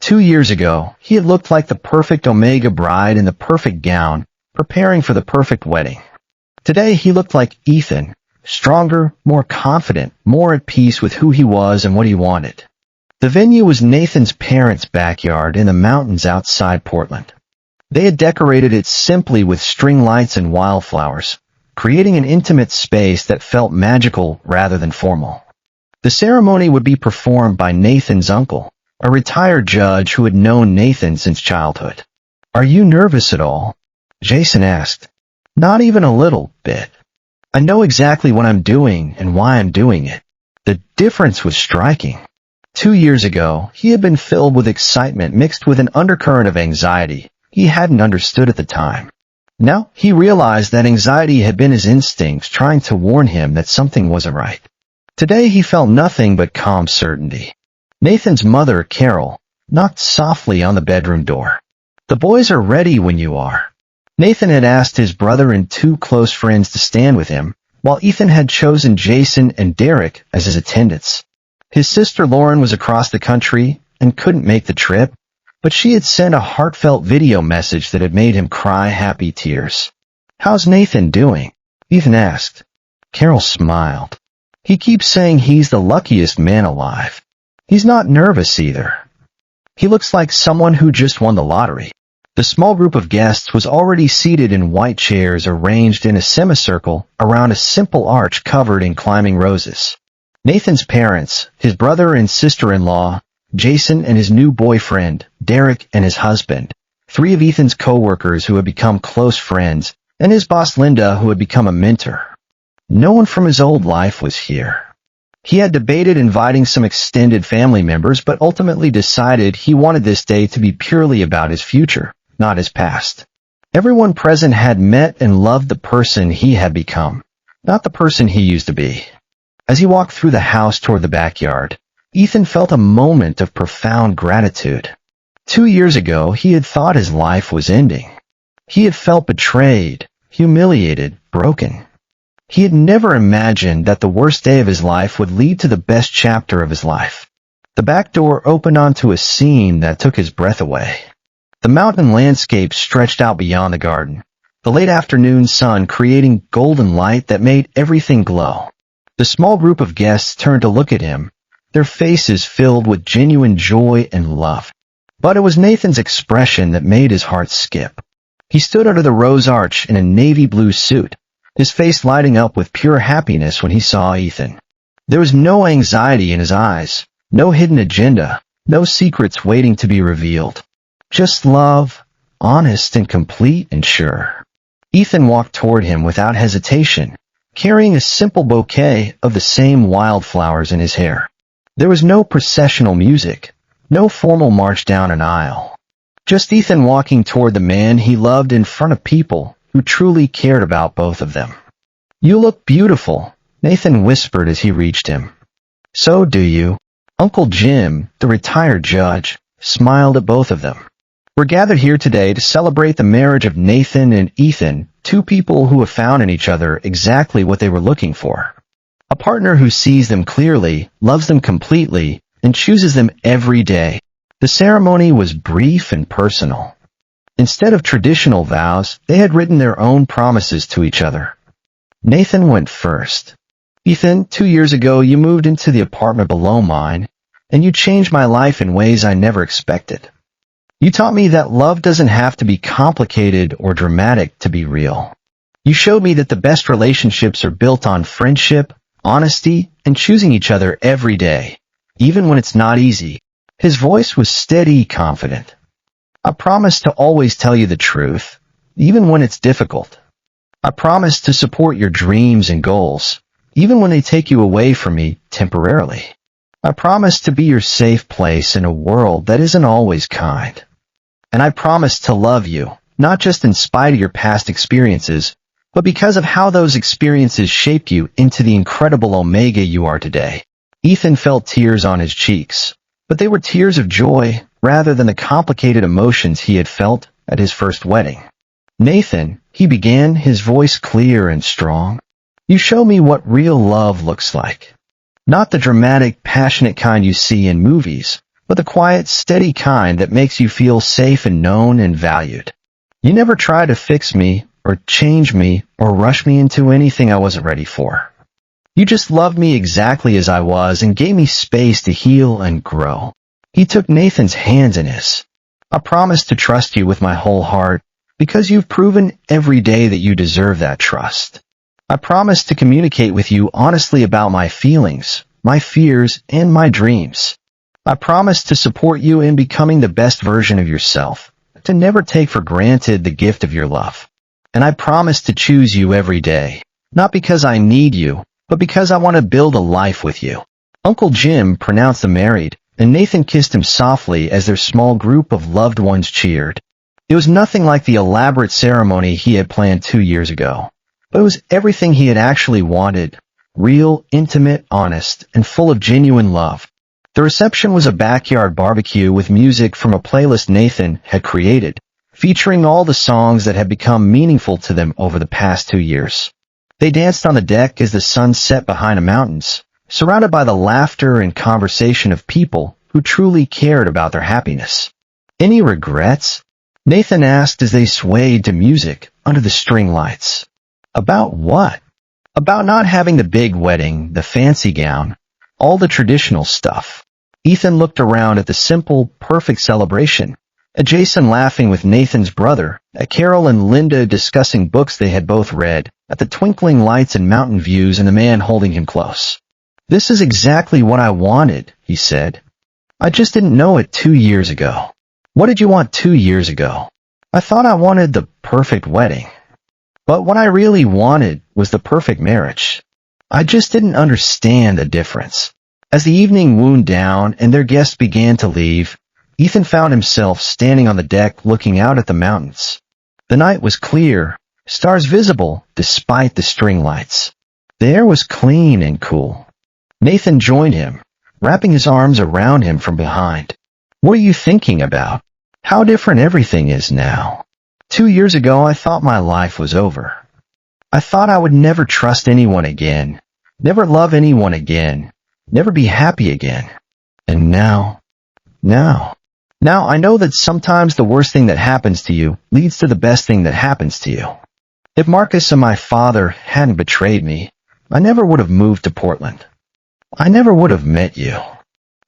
2 years ago, he had looked like the perfect Omega bride in the perfect gown, preparing for the perfect wedding. Today he looked like Ethan, stronger, more confident, more at peace with who he was and what he wanted. The venue was Nathan's parents' backyard in the mountains outside Portland. They had decorated it simply with string lights and wildflowers, creating an intimate space that felt magical rather than formal. The ceremony would be performed by Nathan's uncle, a retired judge who had known Nathan since childhood. Are you nervous at all? Jason asked. Not even a little bit. I know exactly what I'm doing and why I'm doing it. The difference was striking. 2 years ago, he had been filled with excitement mixed with an undercurrent of anxiety he hadn't understood at the time. Now, he realized that anxiety had been his instincts trying to warn him that something wasn't right. Today, he felt nothing but calm certainty. Nathan's mother, Carol, knocked softly on the bedroom door. The boys are ready when you are. Nathan had asked his brother and 2 close friends to stand with him, while Ethan had chosen Jason and Derek as his attendants. His sister Lauren was across the country and couldn't make the trip, but she had sent a heartfelt video message that had made him cry happy tears. How's Nathan doing? Ethan asked. Carol smiled. He keeps saying he's the luckiest man alive. He's not nervous either. He looks like someone who just won the lottery. The small group of guests was already seated in white chairs arranged in a semicircle around a simple arch covered in climbing roses. Nathan's parents, his brother and sister-in-law, Jason and his new boyfriend, Derek and his husband, 3 of Ethan's co-workers who had become close friends, and his boss Linda who had become a mentor, No one from his old life was here. He had debated inviting some extended family members, but ultimately decided he wanted this day to be purely about his future, not his past. Everyone present had met and loved the person he had become, not the person he used to be. As he walked through the house toward the backyard, Ethan felt a moment of profound gratitude. 2 years ago, he had thought his life was ending. He had felt betrayed, humiliated, broken. He had never imagined that the worst day of his life would lead to the best chapter of his life. The back door opened onto a scene that took his breath away. The mountain landscape stretched out beyond the garden, the late afternoon sun creating golden light that made everything glow. The small group of guests turned to look at him, their faces filled with genuine joy and love. But it was Nathan's expression that made his heart skip. He stood under the rose arch in a navy blue suit, his face lighting up with pure happiness when he saw Ethan. There was no anxiety in his eyes, no hidden agenda, no secrets waiting to be revealed. Just love, honest and complete and sure. Ethan walked toward him without hesitation, carrying a simple bouquet of the same wildflowers in his hair. There was no processional music, no formal march down an aisle. Just Ethan walking toward the man he loved in front of people who truly cared about both of them. "You look beautiful," Nathan whispered as he reached him. "So do you." Uncle Jim, the retired judge, smiled at both of them. "We're gathered here today to celebrate the marriage of Nathan and Ethan, two people who have found in each other exactly what they were looking for. A partner who sees them clearly, loves them completely, and chooses them every day." The ceremony was brief and personal. Instead of traditional vows, they had written their own promises to each other. Nathan went first. "Ethan, 2 years ago you moved into the apartment below mine, and you changed my life in ways I never expected. You taught me that love doesn't have to be complicated or dramatic to be real. You showed me that the best relationships are built on friendship, honesty, and choosing each other every day, even when it's not easy." His voice was steady, confident. "I promise to always tell you the truth, even when it's difficult. I promise to support your dreams and goals, even when they take you away from me temporarily. I promise to be your safe place in a world that isn't always kind. And I promise to love you, not just in spite of your past experiences, but because of how those experiences shaped you into the incredible Omega you are today." Ethan felt tears on his cheeks, but they were tears of joy rather than the complicated emotions he had felt at his first wedding. "Nathan," he began, his voice clear and strong, "you show me what real love looks like. Not the dramatic, passionate kind you see in movies, but the quiet, steady kind that makes you feel safe and known and valued. You never tried to fix me, or change me, or rush me into anything I wasn't ready for. You just loved me exactly as I was and gave me space to heal and grow." He took Nathan's hands in his. "I promise to trust you with my whole heart, because you've proven every day that you deserve that trust. I promise to communicate with you honestly about my feelings, my fears, and my dreams. I promise to support you in becoming the best version of yourself, to never take for granted the gift of your love. And I promise to choose you every day, not because I need you, but because I want to build a life with you." Uncle Jim pronounced them married, and Nathan kissed him softly as their small group of loved ones cheered. It was nothing like the elaborate ceremony he had planned 2 years ago, but it was everything he had actually wanted: real, intimate, honest, and full of genuine love. The reception was a backyard barbecue with music from a playlist Nathan had created, featuring all the songs that had become meaningful to them over the past 2 years. They danced on the deck as the sun set behind the mountains, surrounded by the laughter and conversation of people who truly cared about their happiness. "Any regrets?" Nathan asked as they swayed to music under the string lights. "About what?" "About not having the big wedding, the fancy gown, all the traditional stuff." Ethan looked around at the simple, perfect celebration, at Jason laughing with Nathan's brother, at Carol and Linda discussing books they had both read, at the twinkling lights and mountain views and the man holding him close. "This is exactly what I wanted," he said. "I just didn't know it 2 years ago." "What did you want 2 years ago?" "I thought I wanted the perfect wedding." But what I really wanted was the perfect marriage. I just didn't understand the difference. As the evening wound down and their guests began to leave, Ethan found himself standing on the deck looking out at the mountains. The night was clear, stars visible despite the string lights. The air was clean and cool. Nathan joined him, wrapping his arms around him from behind. "What are you thinking about? How different everything is now. 2 years ago, I thought my life was over. I thought I would never trust anyone again, never love anyone again, never be happy again. And now I know that sometimes the worst thing that happens to you leads to the best thing that happens to you. If Marcus and my father hadn't betrayed me, I never would have moved to Portland. I never would have met you.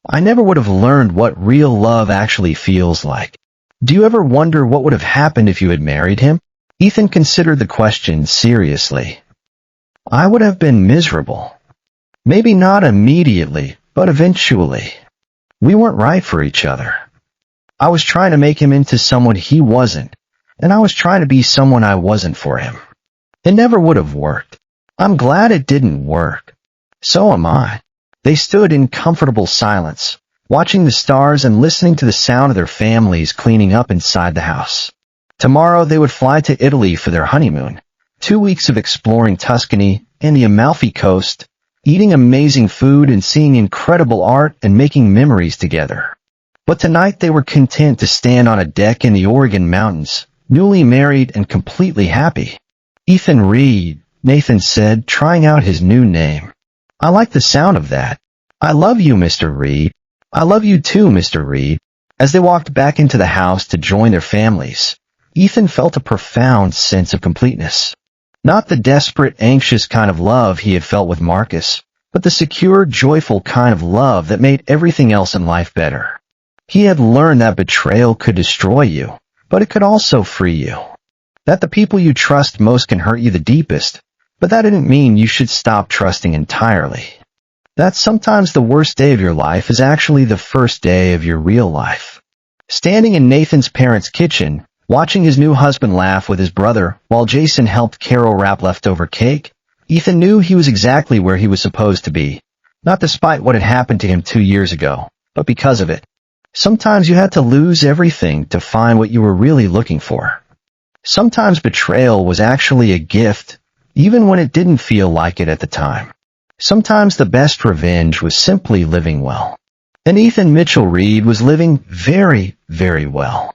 I never would have learned what real love actually feels like. Do you ever wonder what would have happened if you had married him?" Ethan considered the question seriously. "I would have been miserable. Maybe not immediately, but eventually. We weren't right for each other. I was trying to make him into someone he wasn't, and I was trying to be someone I wasn't for him. It never would have worked. I'm glad it didn't work. So am I." They stood in comfortable silence, watching the stars and listening to the sound of their families cleaning up inside the house. Tomorrow they would fly to Italy for their honeymoon, 2 weeks of exploring Tuscany and the Amalfi Coast, eating amazing food and seeing incredible art and making memories together. But tonight they were content to stand on a deck in the Oregon mountains, newly married and completely happy. "Ethan Reed," Nathan said, trying out his new name. "I like the sound of that. I love you, Mr. Reed. I love you too, Mr. Reed." As they walked back into the house to join their families, Ethan felt a profound sense of completeness. Not the desperate, anxious kind of love he had felt with Marcus, but the secure, joyful kind of love that made everything else in life better. He had learned that betrayal could destroy you, but it could also free you. That the people you trust most can hurt you the deepest, but that didn't mean you should stop trusting entirely. That sometimes the worst day of your life is actually the first day of your real life. Standing in Nathan's parents' kitchen, watching his new husband laugh with his brother while Jason helped Carol wrap leftover cake, Ethan knew he was exactly where he was supposed to be, not despite what had happened to him 2 years ago, but because of it. Sometimes you had to lose everything to find what you were really looking for. Sometimes betrayal was actually a gift, even when it didn't feel like it at the time. Sometimes the best revenge was simply living well. And Ethan Mitchell Reed was living very, very well.